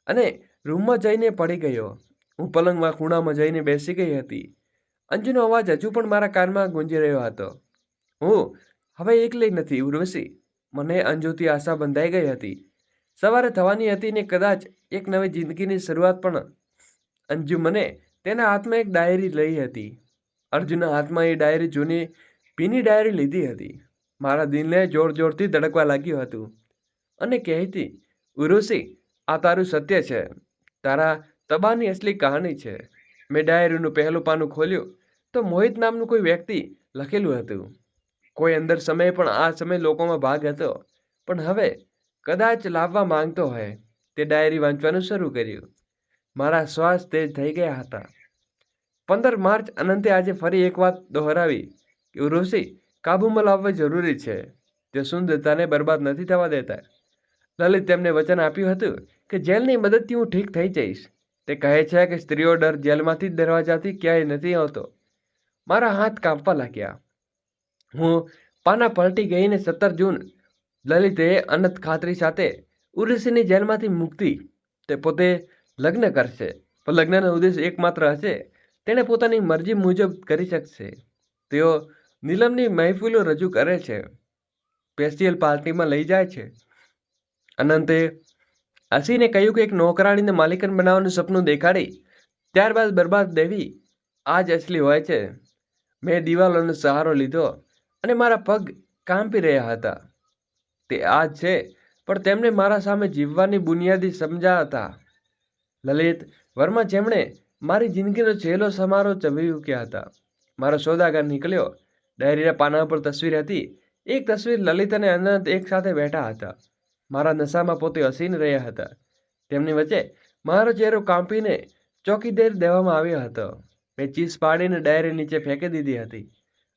અને રૂમમાં જઈને પડી ગયો. હું પલંગમાં ખૂણામાં જઈને બેસી ગઈ હતી. અંજુનો અવાજ હજુ પણ મારા કાનમાં ગુંજી રહ્યો હતો. હું હવે એકલી નથી ઉર્વશી. મને અંજુથી આશા બંધાઈ ગઈ હતી. સવારે થવાની હતી ને કદાચ એક નવી જિંદગીની શરૂઆત પણ. અંજુ મને તેના હાથમાં એક ડાયરી લઈ હતી. અર્જુનના હાથમાં એ ડાયરી જૂની ભીની ડાયરી લીધી હતી. મારા દિલને જોર જોરથી ધડકવા લાગ્યું હતું અને કહેતી, ઉર્વશી, આ તારું સત્ય છે, તારા તબાની અસલી કહાની છે. મેં ડાયરીનું પહેલું પાનું ખોલ્યું તો મોહિત નામનું કોઈ વ્યક્તિ લખેલું હતું. કોઈ અંદર સમય પણ આ સમય લોકોમાં ભાગ હતો, પણ હવે કદાચ લાવવા માંગતો હોય. તે ડાયરી વાંચવાનું શરૂ કર્યું. મારા શ્વાસ તેજ થઈ ગયા હતા. 15 માર્ચ અનંતે આજે ફરી એક વાત દોહરાવી કે ઉર્વશી કાબૂમાં લાવવી જરૂરી છે. તે સુંદરતાને બરબાદ નથી થવા દેતા. લલિત તેમને વચન આપ્યું હતું કે જેલની મદદથી હું ઠીક થઈ જઈશ. તે કહે છે કે સ્ત્રીઓ ડર જેલમાંથી દરવાજાથી ક્યાંય નથી આવતો. મારા હાથ કાંપવા લાગ્યા. હું પાના પલટી ગઈને 17 જૂન લલિતે અનંત ખાતરી સાથે ઉર્વશીની જેલમાંથી મુક્તિ. તે પોતે લગ્ન કરશે, પણ લગ્નનો ઉદ્દેશ એકમાત્ર હશે, તેણે પોતાની મરજી મુજબ કરી શકશે. તેઓ નીલમની મહેફિલો રજૂ કરે છે, સ્પેશિયલ પાર્ટીમાં લઈ જાય છે. અનંતે હસીને કહ્યું કે એક નોકરાણીને માલિકન બનાવવાનું સપનું દેખાડી ત્યારબાદ બરબાદ દેવી આ જ અસલી હોય છે. મેં દિવાલોનો સહારો લીધો અને મારા પગ કાંપી રહ્યા હતા. તે આ જ છે, પણ તેમને મારા સામે જીવવાની બુનિયાદી સમજા હતા. લલિત વર્મા, જેમણે મારી જિંદગીનો છેલ્લો સમારોહ ચલાવી ચૂક્યા હતા. મારો સોદાગર નીકળ્યો. ડાયરીના પાના પર તસવીર હતી. એક તસવીર લલિત અને અનંત એક સાથે બેઠા હતા. મારા નશામાં પોતે હસીને રહ્યા હતા. તેમની વચ્ચે મારો ચહેરો કાપીને ચોકીદાર દેવામાં આવ્યો હતો. મેં ચીસ પાડીને ડાયરી નીચે ફેંકી દીધી હતી.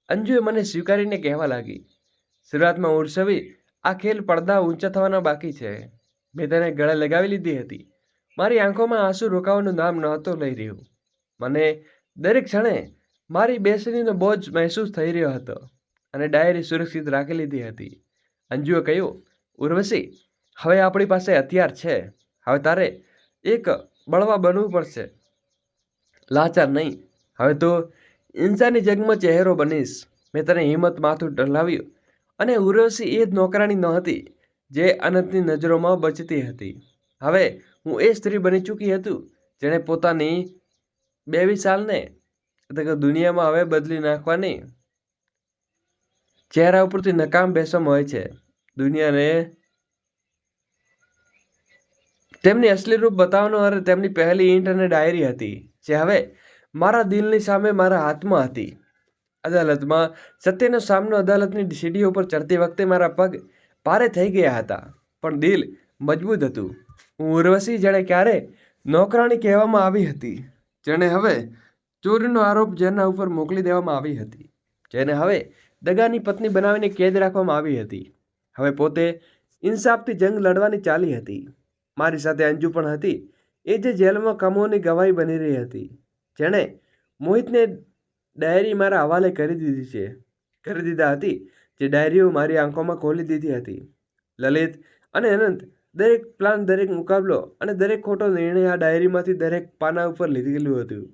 અંજુએ મને સ્વીકારીને કહેવા લાગી, શરૂઆતમાં ઉર્વશી, આ ખેલ પડદા ઊંચા થવાના બાકી છે. મેં તેને ગળે લગાવી લીધી હતી. મારી આંખોમાં આંસુ રોકાવાનું નામ નહોતું લઈ રહ્યું. મને દરેક ક્ષણે મારી બેસણીનો બોજ મહેસૂસ થઈ રહ્યો હતો અને ડાયરી સુરક્ષિત રાખી લીધી હતી. અંજુએ કહ્યું, ઉર્વશી, હવે આપણી પાસે હથિયાર છે. હવે તારે એક બળવા બનવું પડશે. લાચાર નહીં, હવે તો ઇન્સાની જગમાં ચહેરો બનીશ. મેં તને હિંમત માથું ટલાવ્યું, અને ઉર્વશી એ જ નોકરાણી ન હતી જે અનંતની નજરોમાં બચતી હતી. હવે હું એ સ્ત્રી બની ચૂકી હતું જેણે પોતાની 22 સાલને એટલે કે દુનિયામાં હવે બદલી નાખવાની ચહેરા ઉપરથી નકામ બેસવામાં હોય છે. દુનિયાને તેમની અસલી રૂપ બતાવવાનો અને તેમની પહેલી ઈંટ અને ડાયરી હતી જે હવે મારા દિલની સામે મારા હાથમાં હતી. અદાલતમાં સત્યનો સામનો અદાલતની સીડીઓ પર ચડતી વખતે મારા પગ ભારે થઈ ગયા હતા, પણ દિલ મજબૂત હતું. હું ઉર્વશી, જેણે ક્યારે નોકરાણી કહેવામાં આવી હતી, જેણે હવે ચોરીનો આરોપ જેના ઉપર મોકલી દેવામાં આવી હતી, જેને હવે દગાની પત્ની બનાવીને કેદ રાખવામાં આવી હતી, હવે પોતે ઇન્સાફથી જંગ લડવાની ચાલી હતી. મારી સાથે અંજુ પણ હતી, એ જે જેલમાં કમોની ગવાહી બની રહી હતી, જેણે મોહિતને ડાયરી મારા હવાલે કરી દીધા હતી, જે ડાયરીઓ મારી આંખોમાં ખોલી દીધી હતી. લલિત અને અનંત, દરેક પ્લાન, દરેક મુકાબલો અને દરેક ખોટો નિર્ણય આ ડાયરીમાંથી દરેક પાના ઉપર લીધેલું હતું.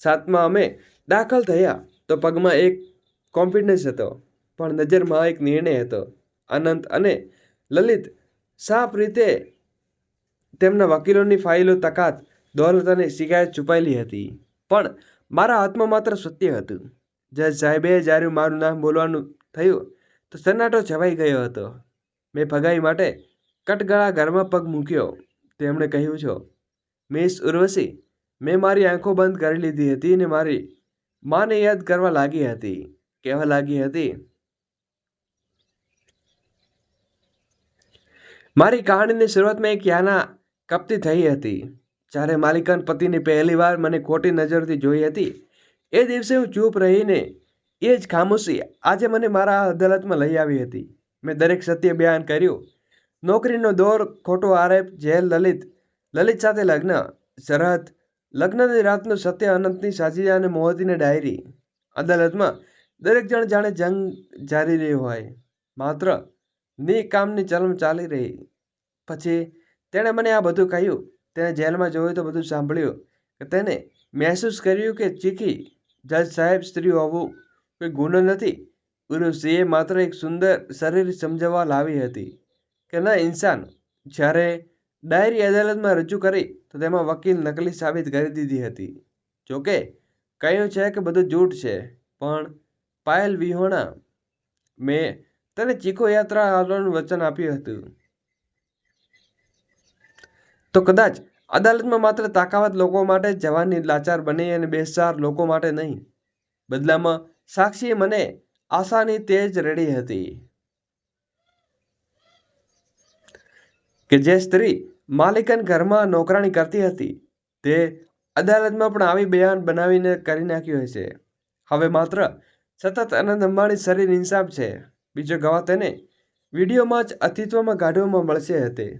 7માં અમે દાખલ થયા તો પગમાં એક કોન્ફિડન્સ હતો, પણ નજરમાં એક નિર્ણય હતો. અનંત અને લલિત સાફ રીતે તેમના વકીલોની ફાઇલો, તકાત, દોલત અને શિકાયત છુપાયેલી હતી, પણ મારા હાથમાં માત્ર સત્ય હતું. જજ સાહેબે જ્યારે મારું નામ બોલવાનું થયું તો સન્નાટો છવાઈ ગયો હતો. મેં ભગાઈ માટે કટગળા ઘરમાં પગ મૂક્યો. તેમણે કહ્યું, છો મિસ ઉર્વશી. મેં મારી આંખો બંધ કરી લીધી હતી અને મારી માને યાદ કરવા લાગી હતી, કહેવા લાગી હતી. મારી કહાણીની શરૂઆતમાં એક યાના કપતી થઈ હતી. જ્યારે માલિકાન પતિને પહેલી વાર મને ખોટી નજરથી જોઈ હતી, એ દિવસે હું ચૂપ રહીને એ જ ખામોશી આજે મને મારા અદાલતમાં લઈ આવી હતી. મેં દરેક સત્ય બયાન કર્યું. નોકરીનો દોર, ખોટો આરોપ, જેલ, લલિત સાથે લગ્ન, શરત, લગ્નની રાતનું સત્ય, અનંતની સાજીદા અને મોહતીની ડાયરી. અદાલતમાં દરેક જણ જાણે જંગ જારી રહ્યો હોય, માત્ર નિકામની ચલમ ચાલી રહી. પછી તેણે મને આ બધું કહ્યું. તેને જેલમાં જોયું તો બધું સાંભળ્યું, કે તેને મહેસૂસ કર્યું કે ચીખી, જજ સાહેબ, સ્ત્રી હોવું કોઈ ગુનો નથી. ઉર્વશીએ માત્ર એક સુંદર શરીર સમજાવવા લાવી હતી કે ન ઇન્સાન. જ્યારે ડાયરી અદાલતમાં રજૂ કરી તો તેમાં વકીલ નકલી સાબિત કરી દીધી હતી. જોકે કહ્યું છે કે બધું જૂઠ છે, પણ પાયલ વિહોણા, મેં તને ચીખો યાત્રા આવવાનું વચન આપ્યું હતું. તો કદાચ અદાલતમાં માત્ર તાકાત લોકો માટે જવાની લાચાર બની અને બેસાર લોકો માટે નહીં. બદલામાં સાક્ષીએ મને આશાની તેજ રેડી હતી કે જે સ્ત્રી માલિકન ઘરમાં નોકરાણી કરતી હતી, તે અદાલતમાં પણ આવી બયાન બનાવીને કરી નાખ્યું હશે. હવે માત્ર સતત આનંદ અંબાણી શરીર ઇન્સાફ છે. બીજો ગવાહ તેને વિડીયોમાં જ અસ્તિત્વમાં કાઢવામાં મળશે હતી.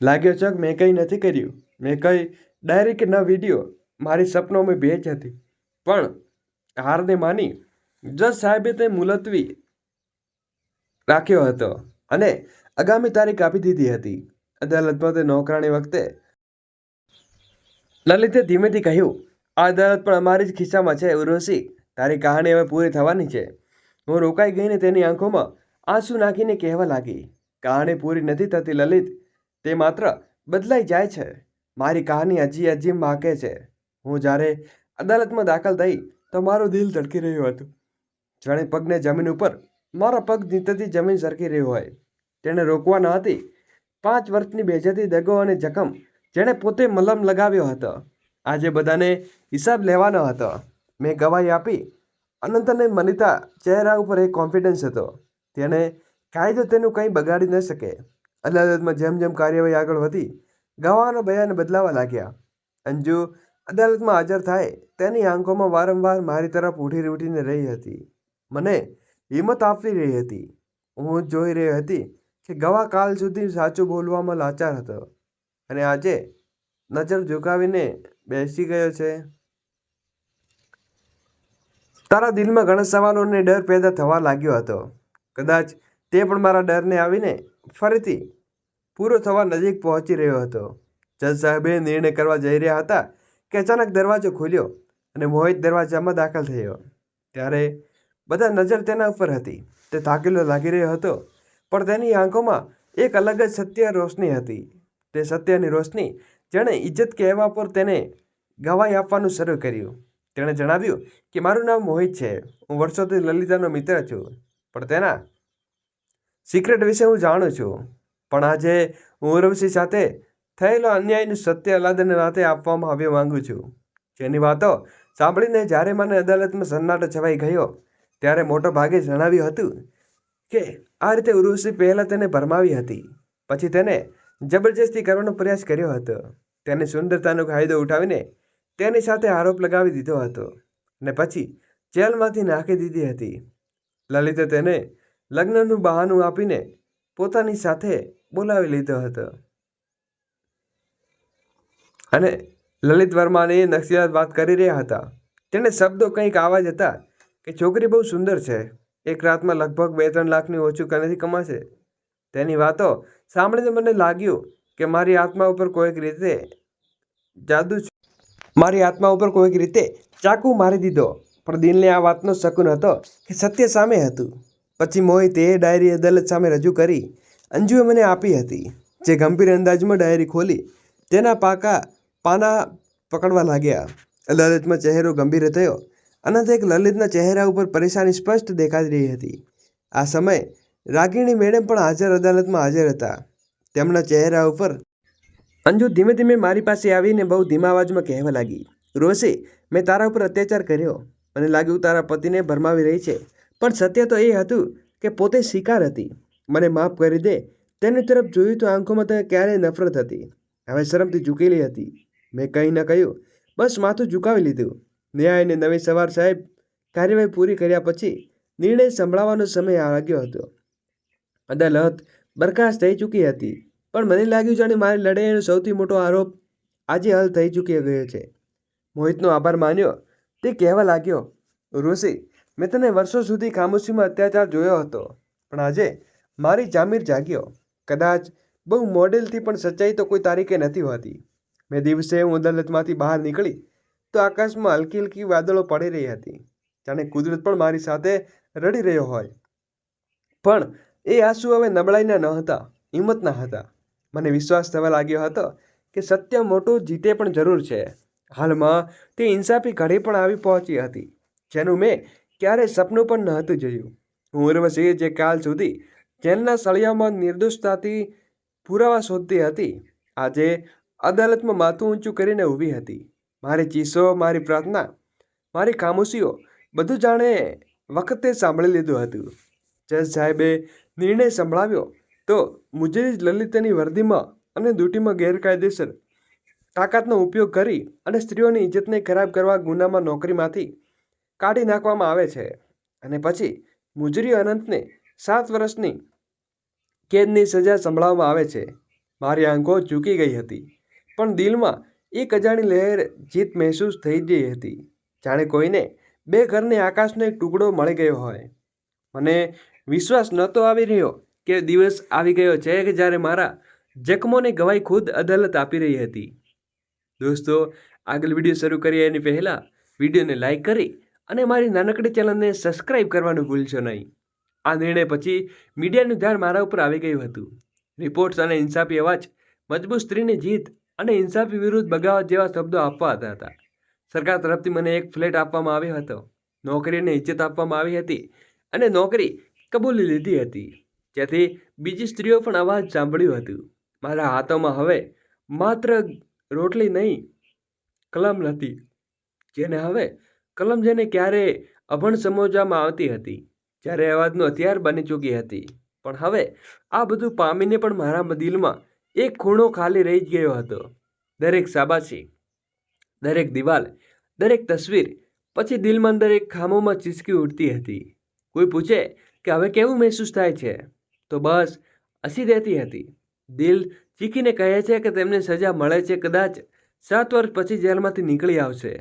લાગ્યો ચક, મેં કંઈ નથી કર્યું. મેં કંઈ ડાયરી કે ન વિડીયો. મારી સપનોમાં ભેજ હતી, પણ હારને માની જજ સાહેબે તે મુલતવી રાખ્યો હતો અને આગામી તારીખ આપી દીધી હતી. અદાલતમાં તે નોકરાણી વખતે લલિતે ધીમેથી કહ્યું, આ અદાલત પણ અમારી જ ખિસ્સામાં છે. ઉર્વશી, તારી કહાણી હવે પૂરી થવાની છે. હું રોકાઈ ગઈને તેની આંખોમાં આંસુ નાખીને કહેવા લાગી, કહાણી પૂરી નથી થતી લલિત, તે માત્ર બદલાઈ જાય છે. મારી કહાની હજી બાકી છે. હું જ્યારે અદાલતમાં દાખલ થઈ તો મારું દિલ ધડકી રહ્યું હતું, જાણે પગને જમીન ઉપર મારા પગ નીચેથી જમીન સરકી રહ્યો હોય. તેણે રોકવા ન હતી. 5 વર્ષની બેજતી, દગો અને જખમ જેણે પોતે મલમ લગાવ્યો હતો. આજે બધાને હિસાબ લેવાનો હતો. મેં ગવાહી આપી. અનંત અને મનિતા ચહેરા ઉપર એક કોન્ફિડન્સ હતો. તેણે કાયદો તેનું કંઈ બગાડી ન શકે. અદાલતમાં જેમ જેમ કાર્યવાહી આગળ વધી, ગવાહનો બયાન બદલાવા લાગ્યા. અંજુ અદાલતમાં હાજર થાય તેની આંખોમાં વારંવાર મારી તરફ ઉઠીને રહી હતી, મને હિંમત આપી રહી હતી. હું જોઈ રહી હતી કે ગવાહ કાલ સુધી સાચું બોલવામાં લાચાર હતો, અને આજે નજર ઝુકાવીને બેસી ગયો છે. તારા દિલમાં ઘણા સવાલો અને ડર પેદા થવા લાગ્યો હતો. કદાચ તે પણ મારા ડરને આવીને ફરીથી પૂરો થવા નજીક પહોંચી રહ્યો હતો. જજ સાહેબે નિર્ણય કરવા જઈ રહ્યા હતા કે અચાનક દરવાજો ખુલ્યો અને મોહિત દરવાજામાં દાખલ થયો. ત્યારે બધા નજર તેના ઉપર હતી. તે થાકેલો લાગી રહ્યો હતો, પણ તેની આંખોમાં એક અલગ જ સત્ય રોશની હતી. તે સત્યની રોશની જેણે ઇજ્જત કહેવા પર તેને ગવાહી આપવાનું શરૂ કર્યું. તેણે જણાવ્યું કે મારું નામ મોહિત છે, હું વર્ષોથી લલિતાનો મિત્ર છું, પણ તેના સિક્રેટ વિશે હું જાણું છું. પણ આજે હું ઉર્વશી સાથે થયેલો અન્યાયનું સત્ય અલ્લાદને નાતે આપવામાં આવ્યો માંગુ છું. જેની વાતો સાંભળીને જ્યારે મને અદાલતમાં સન્નાટો છવાઈ ગયો, ત્યારે મોટો ભાગે જણાવ્યું હતું કે આ રીતે ઉર્વશી પહેલાં તેને ભરમાવી હતી, પછી તેને જબરજસ્તી કરવાનો પ્રયાસ કર્યો હતો. તેની સુંદરતાનો ફાયદો ઉઠાવીને તેની સાથે આરોપ લગાવી દીધો હતો અને પછી જેલમાંથી નાખી દીધી હતી. લલિતે તેને લગ્નનું બહાનું આપીને પોતાની સાથે બોલાવી લીધો હતો અને લલિત વર્માને નકશીદાર વાત કરી રહ્યા હતા. તેને શબ્દો કંઈક આવા જ હતા કે છોકરી બહુ સુંદર છે, એક રાતમાં લગભગ 2-3 લાખની ઓછું નથી કમાશે. તેની વાતો સાંભળીને મને લાગ્યું કે મારી આત્મા ઉપર કોઈક રીતે ચાકુ મારી દીધો. પણ દિલને આ વાતનો શકૂન હતો કે સત્ય સામે હતું. પછી મોહિતે ડાયરી અદાલત સામે રજૂ કરી. અંજુએ મને આપી હતી, જે ગંભીર અંદાજમાં ડાયરી ખોલી તેના પાના પકડવા લાગ્યા. અદાલતમાં ચહેરો ગંભીર થયો અને એક લલિતના ચહેરા ઉપર પરેશાની સ્પષ્ટ દેખાઈ રહી હતી. આ સમયે રાગિણી મેડમ પણ અદાલતમાં હાજર હતા. તેમના ચહેરા ઉપર અંજુ ધીમે ધીમે મારી પાસે આવીને બહુ ધીમા અવાજમાં કહેવા લાગી, ઉર્વશી, મેં તારા ઉપર અત્યાચાર કર્યો. મને લાગ્યું તારા પતિને ભરમાવી રહી છે, પણ સત્ય તો એ હતું કે પોતે શિકાર હતી. મને માફ કરી દે. તેની તરફ જોયું તો આંખોમાં તે ક્યારેય નફરત હતી, હવે શરમથી ઝૂકેલી હતી. મેં કંઈ ન કહ્યું, બસ માથું ઝુકાવી લીધું. ન્યાય અને નવી સવાર સાહેબ કાર્યવાહી પૂરી કર્યા પછી નિર્ણય સંભળાવવાનો સમય લાગ્યો હતો. અદાલત બરખાસ્ત થઈ ચૂકી હતી, પણ મને લાગ્યું જાણે મારી લડાઈનો સૌથી મોટો આરોપ આજે હલ થઈ ચૂકી ગયો છે. મોહિતનો આભાર માન્યો. તે કહેવા લાગ્યો, ઉર્વશી, મેં તને વર્ષો સુધી ખામોશીમાં અત્યાચાર જોયો હતો, પણ આજે મારી જામીર જાગ્યો. કદાચ બહુ મોડેલથી પણ સચ્ચાઈ તો કોઈ તારીખે નથી હોતી. મેં દિવસે હું અદાલતમાંથી બહાર નીકળી તો આકાશમાં હલકી હલકી વાદળો પડી રહી હતી, જાણે કુદરત પણ મારી સાથે રડી રહ્યો હોય. પણ એ આંસુ હવે નબળાઈના ન હતા, હિંમતના હતા. મને વિશ્વાસ થવા લાગ્યો હતો કે સત્ય મોટું જીતે પણ જરૂર છે. હાલમાં તે ઇન્સાફી ઘડી પણ આવી પહોંચી હતી, જેનું મેં ક્યારેય સપનું પણ નહોતું જોયું. હું ઉર્વશી, જે કાલ સુધી જેલના સળિયામાં નિર્દોષતાથી પુરાવા શોધતી હતી, આજે અદાલતમાં માથું ઊંચું કરીને ઊભી હતી. મારી ચીસો, મારી પ્રાર્થના, મારી ખામોશીઓ, બધું જાણે વખતે સાંભળી લીધું હતું. જજ સાહેબે નિર્ણય સંભળાવ્યો તો મુજરી લલિતની વર્દીમાં અને ડ્યુટીમાં ગેરકાયદેસર તાકાતનો ઉપયોગ કરી અને સ્ત્રીઓની ઇજ્જતને ખરાબ કરવા ગુનામાં નોકરીમાંથી કાઢી નાખવામાં આવે છે. અને પછી મુજરી અનંતને 7 વર્ષની કેદની સજા સંભળાવવામાં આવે છે. મારી આંખો ઝૂકી ગઈ હતી, પણ દિલમાં એક અજાણી લહેર જીત મહેસૂસ થઈ ગઈ હતી, જાણે કોઈને બે ઘરની આકાશનો એક ટુકડો મળી ગયો હોય. મને વિશ્વાસ નહોતો આવી રહ્યો કે દિવસ આવી ગયો છે કે જ્યારે મારા જખમોને ગવાહી ખુદ અદાલત આપી રહી હતી. દોસ્તો, આગળ વિડીયો શરૂ કરીએ એની પહેલાં વિડીયોને લાઇક કરી અને મારી નાનકડી ચેનલને સબસ્ક્રાઇબ કરવાનું ભૂલશો નહીં. આ નિર્ણય પછી મીડિયાનું ધ્યાન મારા ઉપર આવી ગયું હતું. રિપોર્ટ્સ અને ઇન્સાફી અવાજ મજબૂત સ્ત્રીની જીત અને ઇન્સાફી વિરુદ્ધ બગાવત જેવા શબ્દો આપવાતા હતા. સરકાર તરફથી મને એક ફ્લેટ આપવામાં આવ્યો હતો, નોકરીને ઇજ્જત આપવામાં આવી હતી અને નોકરી કબૂલી લીધી હતી, જેથી બીજી સ્ત્રીઓ પણ અવાજ સાંભળ્યું હતું. મારા હાથોમાં હવે માત્ર રોટલી નહીં, કલમ નથી, જેને ક્યારેય અભણ સમજવામાં આવતી હતી, જ્યારે અવાજનું હથિયાર બની ચૂકી હતી. પણ હવે આ બધું પામીને પણ મારા દિલમાં એક ખૂણો ખાલી રહી ગયો હતો. દરેક શાબાશી, દરેક દિવાલ, દરેક તસવીર પછી દિલમાં દરેક ખામોમાં ચીસકી ઉઠતી હતી. કોઈ પૂછે કે હવે કેવું મહેસૂસ થાય છે, તો બસ હસી દેતી હતી. દિલ ચીખીને કહે છે કે તેમને સજા મળે છે, કદાચ 7 વર્ષ પછી જેલમાંથી નીકળી આવશે.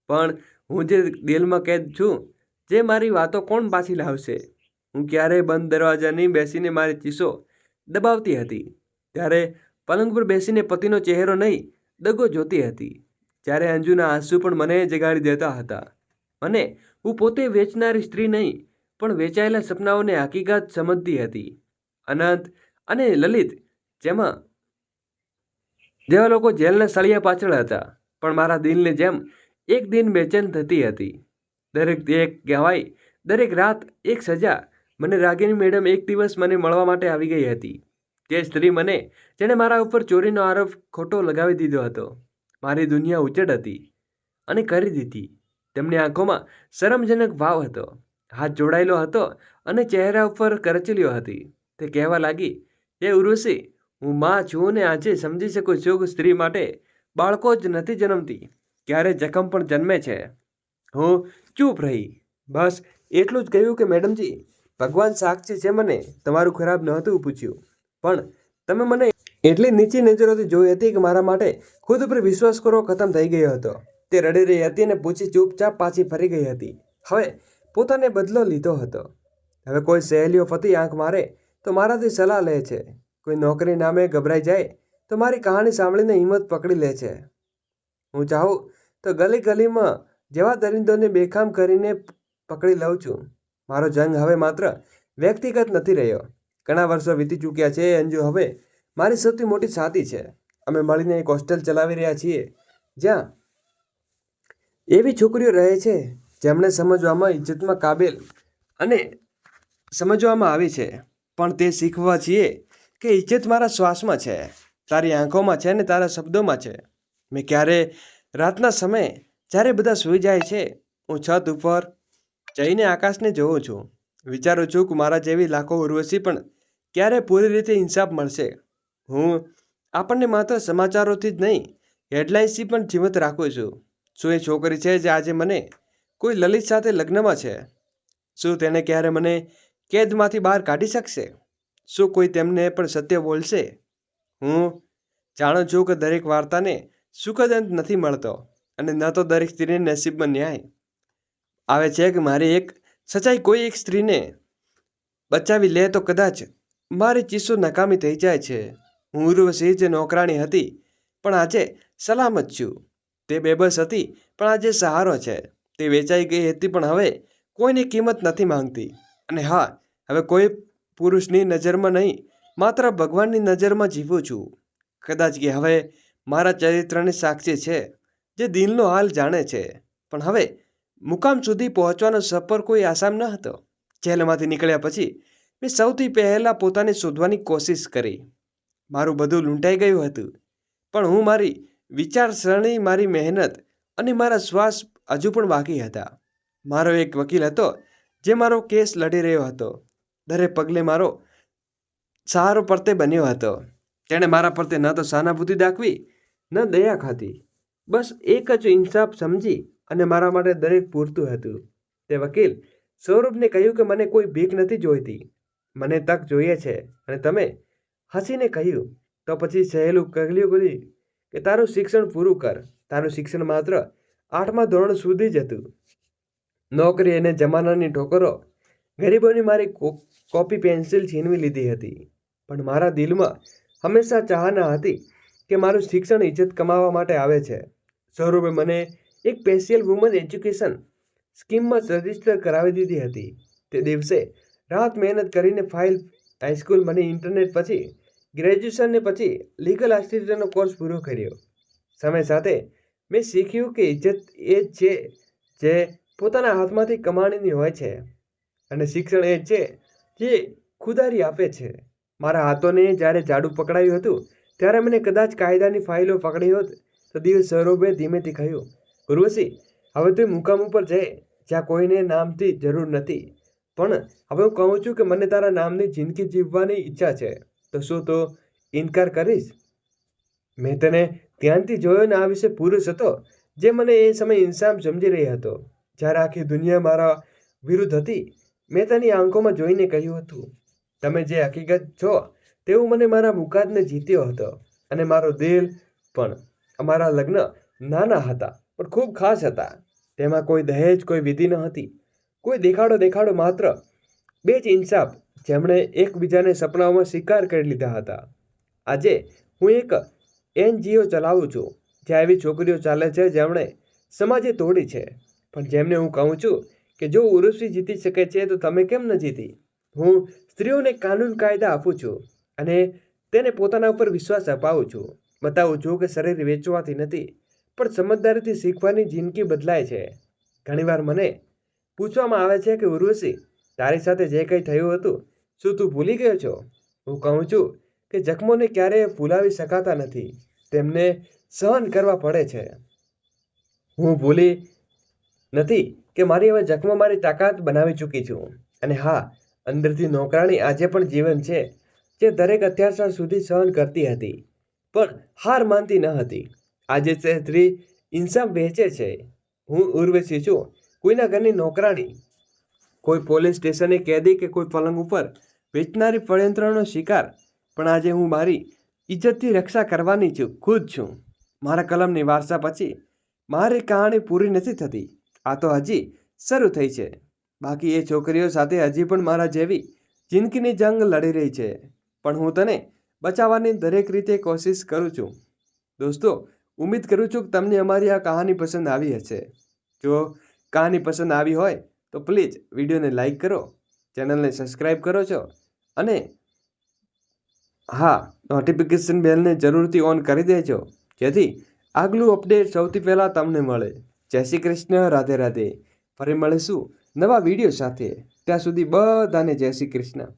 પણ હું જે દિલમાં કેદ છું, જે મારી વાતો કોણ પાછી લાવશે? હું ક્યારેય બંધ દરવાજાની બેસીને મારી ચીસો દબાવતી હતી, ત્યારે પલંગ પર બેસીને પતિનો ચહેરો નહીં, દગો જોતી હતી. ત્યારે અંજુના આંસુ પણ મને જગાડી દેતા હતા. અને હું પોતે વેચનારી સ્ત્રી નહીં, પણ વેચાયેલા સપનાઓને હકીકત સમજતી હતી. અનંત અને લલિત જેવા લોકો જેલના સળિયા પાછળ હતા, પણ મારા દિલને જેમ એક દિન બેચેન થતી હતી. દરેક એક કહેવાય, દરેક રાત એક સજા. મને રાગિણી મેડમ એક દિવસ મને મળવા માટે આવી ગઈ હતી. તે સ્ત્રી જેણે મારા ઉપર ચોરીનો આરોપ ખોટો લગાવી દીધો હતો. મારી દુનિયા ઉજ્જડ હતી અને કરી દીધી. તેમની આંખોમાં શરમજનક ભાવ હતો, હાથ જોડાયેલો હતો અને ચહેરા ઉપર કરચલીઓ હતી. તે કહેવા લાગી, એ ઉર્વશી, હું માં છું ને આજે સમજી શકું છું કે સ્ત્રી માટે બાળકો જ નથી જન્મતી, ક્યારે જખમ પણ જન્મે છે. હું ચૂપ રહી. બસ એટલું જ કહ્યું કે મેડમજી, ભગવાન સાક્ષી છે, મને તમારું ખરાબ નહોતું પૂછ્યું, પણ તમે મને એટલી નીચી નજરોથી જોઈ હતી કે મારા માટે ખુદ પર વિશ્વાસ કરવો ખતમ થઈ ગયો હતો. તે રડી રહી હતી અને પૂછી ચૂપચાપ પાછી ફરી ગઈ હતી. હવે પોતાને બદલો લીધો હતો. હવે કોઈ સહેલીઓ ફતી આંખ મારે તો મારાથી સલાહ લે છે. કોઈ નોકરી નામે ગભરાઈ જાય તો મારી કહાની સાંભળીને હિંમત પકડી લે છે. હું ચાહું તો ગલી ગલીમાં જેવા દરિંદોને બેખામ કરીને પકડી લઉં છું. મારો જંગ હવે માત્ર વ્યક્તિગત નથી રહ્યો. ઘણા વર્ષો વીતી ચૂક્યા છે. અંજુ હવે મારી સૌથી મોટી સાથી છે. અમે મળીને એક હોસ્ટેલ ચલાવી રહ્યા છીએ, જ્યાં એવી છોકરીઓ રહે છે જેમણે સમજવામાં ઇજ્જતમાં કાબેલ અને સમજવામાં આવી છે. પણ તે શીખવા છીએ કે ઇજ્જત મારા શ્વાસમાં છે, તારી આંખોમાં છે ને તારા શબ્દોમાં છે. મેં ક્યારે રાતના સમયે જ્યારે બધા સૂઈ જાય છે, હું છત ઉપર જઈને આકાશને જોઉં છું. વિચારું છું કે મારા જેવી લાખો ઉર્વશી પણ ક્યારે પૂરી રીતે ઇન્સાફ મળશે. હું આપણને માત્ર સમાચારોથી જ નહીં, હેડલાઇન્સથી પણ જીવંત રાખું છું. શું એ છોકરી છે જે આજે મને કોઈ લલિત સાથે લગ્નમાં છે? શું તેને ક્યારે મને કેદમાંથી બહાર કાઢી શકશે? શું કોઈ તેમને પણ સત્ય બોલશે? હું જાણું છું કે દરેક વાર્તાને સુખદ અંત નથી મળતો, અને ન તો દરેક સ્ત્રીને નસીબમાં ન્યાય આવે છે કે મારી એક સચ્ચાઈ કોઈ એક સ્ત્રીને બચાવી લે તો કદાચ મારી ચીસો નકામી થઈ જાય છે. હું ઉર્વશી જે નોકરાણી હતી પણ આજે સલામત છું. તે બેબસ હતી પણ આજે સહારો છે. તે વેચાઈ ગઈ હતી પણ હવે કોઈની કિંમત નથી માંગતી. અને હા, હવે કોઈ પુરુષની નજરમાં નહીં, માત્ર ભગવાનની નજરમાં જીવું છું. કદાચ કે હવે મારા ચરિત્રની સાક્ષી છે, જે દિલનો હાલ જાણે છે. પણ હવે મુકામ સુધી પહોંચવાનો સફર કોઈ આસાન ન હતો. જેલમાંથી નીકળ્યા પછી મેં સૌથી પહેલાં પોતાને શોધવાની કોશિશ કરી. મારું બધું લૂંટાઈ ગયું હતું, પણ હું, મારી વિચારસરણી, મારી મહેનત અને મારા શ્વાસ હજુ પણ બાકી હતા. મારો એક વકીલ હતો જે મારો કેસ લડી રહ્યો હતો. દરેક પગલે મારો સહારો પરતે બન્યો હતો. તેણે મારા પ્રત્યે ન તો સહાનુભૂતિ દાખવી, ન દયા ખાધી. બસ એક જ ઇન્સાફ સમજી અને મારા માટે દરેક પૂરતું હતું. તે વકીલ સૌરભને કહ્યું કે મને કોઈ ભીખ નથી જોઈતી, મને તક જોઈએ છે. અને તમે હસીને કહ્યું, તો પછી સહેલું કહ્યું કે તારું શિક્ષણ પૂરું કર. તારું શિક્ષણ માત્ર 8મા ધોરણ સુધી જ હતું. નોકરી અને જમાનાની ઠોકરો ગરીબોની મારી કોપી પેન્સિલ છીનવી લીધી હતી. પણ મારા દિલમાં હંમેશા ચાહના હતી કે મારું શિક્ષણ ઇજ્જત કમાવા માટે આવે છે. સૌરભે મને એક સ્પેશિયલ વુમન એજ્યુકેશન સ્કીમમાં રજીસ્ટર કરાવી દીધી હતી. તે દિવસે રાત મહેનત કરીને ફાઇલ, હાઈસ્કૂલ, મને ઇન્ટરનેટ, પછી ગ્રેજ્યુએશન ને પછી લીગલ આસિસ્ટન્ટનો કોર્સ પૂરો કર્યો. સમય સાથે મેં શીખ્યું કે ઇજ્જત એ જ છે જે પોતાના હાથમાંથી કમાણીની હોય છે, અને શિક્ષણ એ જ છે જે ખુદારી આપે છે. મારા હાથોને જ્યારે જાડું પકડાયું હતું ત્યારે મને કદાચ કાયદાની ફાઇલો પકડી હોત તો દિવસ સૌરભે ધીમેથી કહ્યું, ઉર્વશી, હવે તું મુકામ ઉપર જઈ જ્યાં કોઈને નામથી જરૂર નથી. પણ હવે હું કહું છું કે મને તારા નામની જિંદગી જીવવાની ઈચ્છા છે. તો શું તું ઇનકાર કરીશ? મેં તને ધ્યાનથી જોયો ને આ વિશે પુરુષ હતો જે મને એ સમય ઇન્સાફ સમજી રહી હતો. જ્યારે આખી દુનિયા મારા વિરુદ્ધ હતી, મેં તેની આંખોમાં જોઈને કહ્યું હતું, તમે જે હકીકત છો તેવું મને મારા મુકાદને જીત્યો હતો. અને મારો દિલ પણ. અમારા લગ્ન નાના હતા પણ ખૂબ ખાસ હતા. તેમાં કોઈ દહેજ, કોઈ વિધિ ન હતી, કોઈ દેખાડો, માત્ર બે જ ઇન્સાફ જેમણે એકબીજાને સપનાઓમાં સ્વીકાર કરી લીધા હતા. આજે હું એક NGO ચલાવું છું જ્યાં એવી છોકરીઓ ચાલે છે જેમણે સમાજે તોડી છે, પણ જેમને હું કહું છું કે જો ઉર્વશી જીતી શકે છે તો તમે કેમ ન જીતી? હું સ્ત્રીઓને કાનૂન કાયદા આપું છું અને તેને પોતાના ઉપર વિશ્વાસ અપાવું છું. બતાવું છું કે શરીર વેચવાથી નથી પણ સમજદારીથી શીખવાની જિંદગી બદલાય છે. ઘણીવાર મને પૂછવામાં આવે છે કે ઉર્વશી, તારી સાથે જે કંઈ થયું હતું શું તું ભૂલી ગયો છો? હું કહું છું કે જખમોને ક્યારેય ભૂલાવી શકાતા નથી, તેમને સહન કરવા પડે છે. હું ભૂલી નથી કે મારી હવે જખમો મારી તાકાત બનાવી ચૂકી છું. અને હા, અંદરથી નોકરાણી આજે પણ જીવન છે, જે દરેક અત્યાચાર સુધી સહન કરતી હતી પણ હાર માનતી ન હતી. આજે તે સ્ત્રી ઇન્સાફ વહેંચે છે. હું ઉર્વશી છું, કોઈના ઘરની નોકરાણી, કોઈ પોલીસ સ્ટેશને કેદી કે કોઈ પલંગ ઉપર વેચનારી ષડયંત્રનો શિકાર. પણ આજે હું મારી ઇજ્જતથી રક્ષા કરવાની ખુદ છું. મારા કલમની વારસા પછી મારી કહાણી પૂરી નથી થતી. આ તો હજી શરૂ થઈ છે. બાકી એ છોકરીઓ સાથે હજી પણ મારા જેવી જિંદગીની જંગ લડી રહી છે, પણ હું તને બચાવવાની દરેક રીતે કોશિશ કરું છું. દોસ્તો, ઉમ્મીદ કરું છું કે તમને અમારી આ કહાની પસંદ આવી હશે. જો કહાની પસંદ આવી હોય તો પ્લીઝ વિડીયોને લાઈક કરો, ચેનલને સબસ્ક્રાઈબ કરો છો અને હા, નોટિફિકેશન બેલને જરૂરથી ઓન કરી દેજો જેથી આગલું અપડેટ સૌથી પહેલાં તમને મળે. જય શ્રી કૃષ્ણ, રાધે રાધે. ફરી મળીશું નવા વિડીયો સાથે. ત્યાં સુધી બધાને જય શ્રી કૃષ્ણ.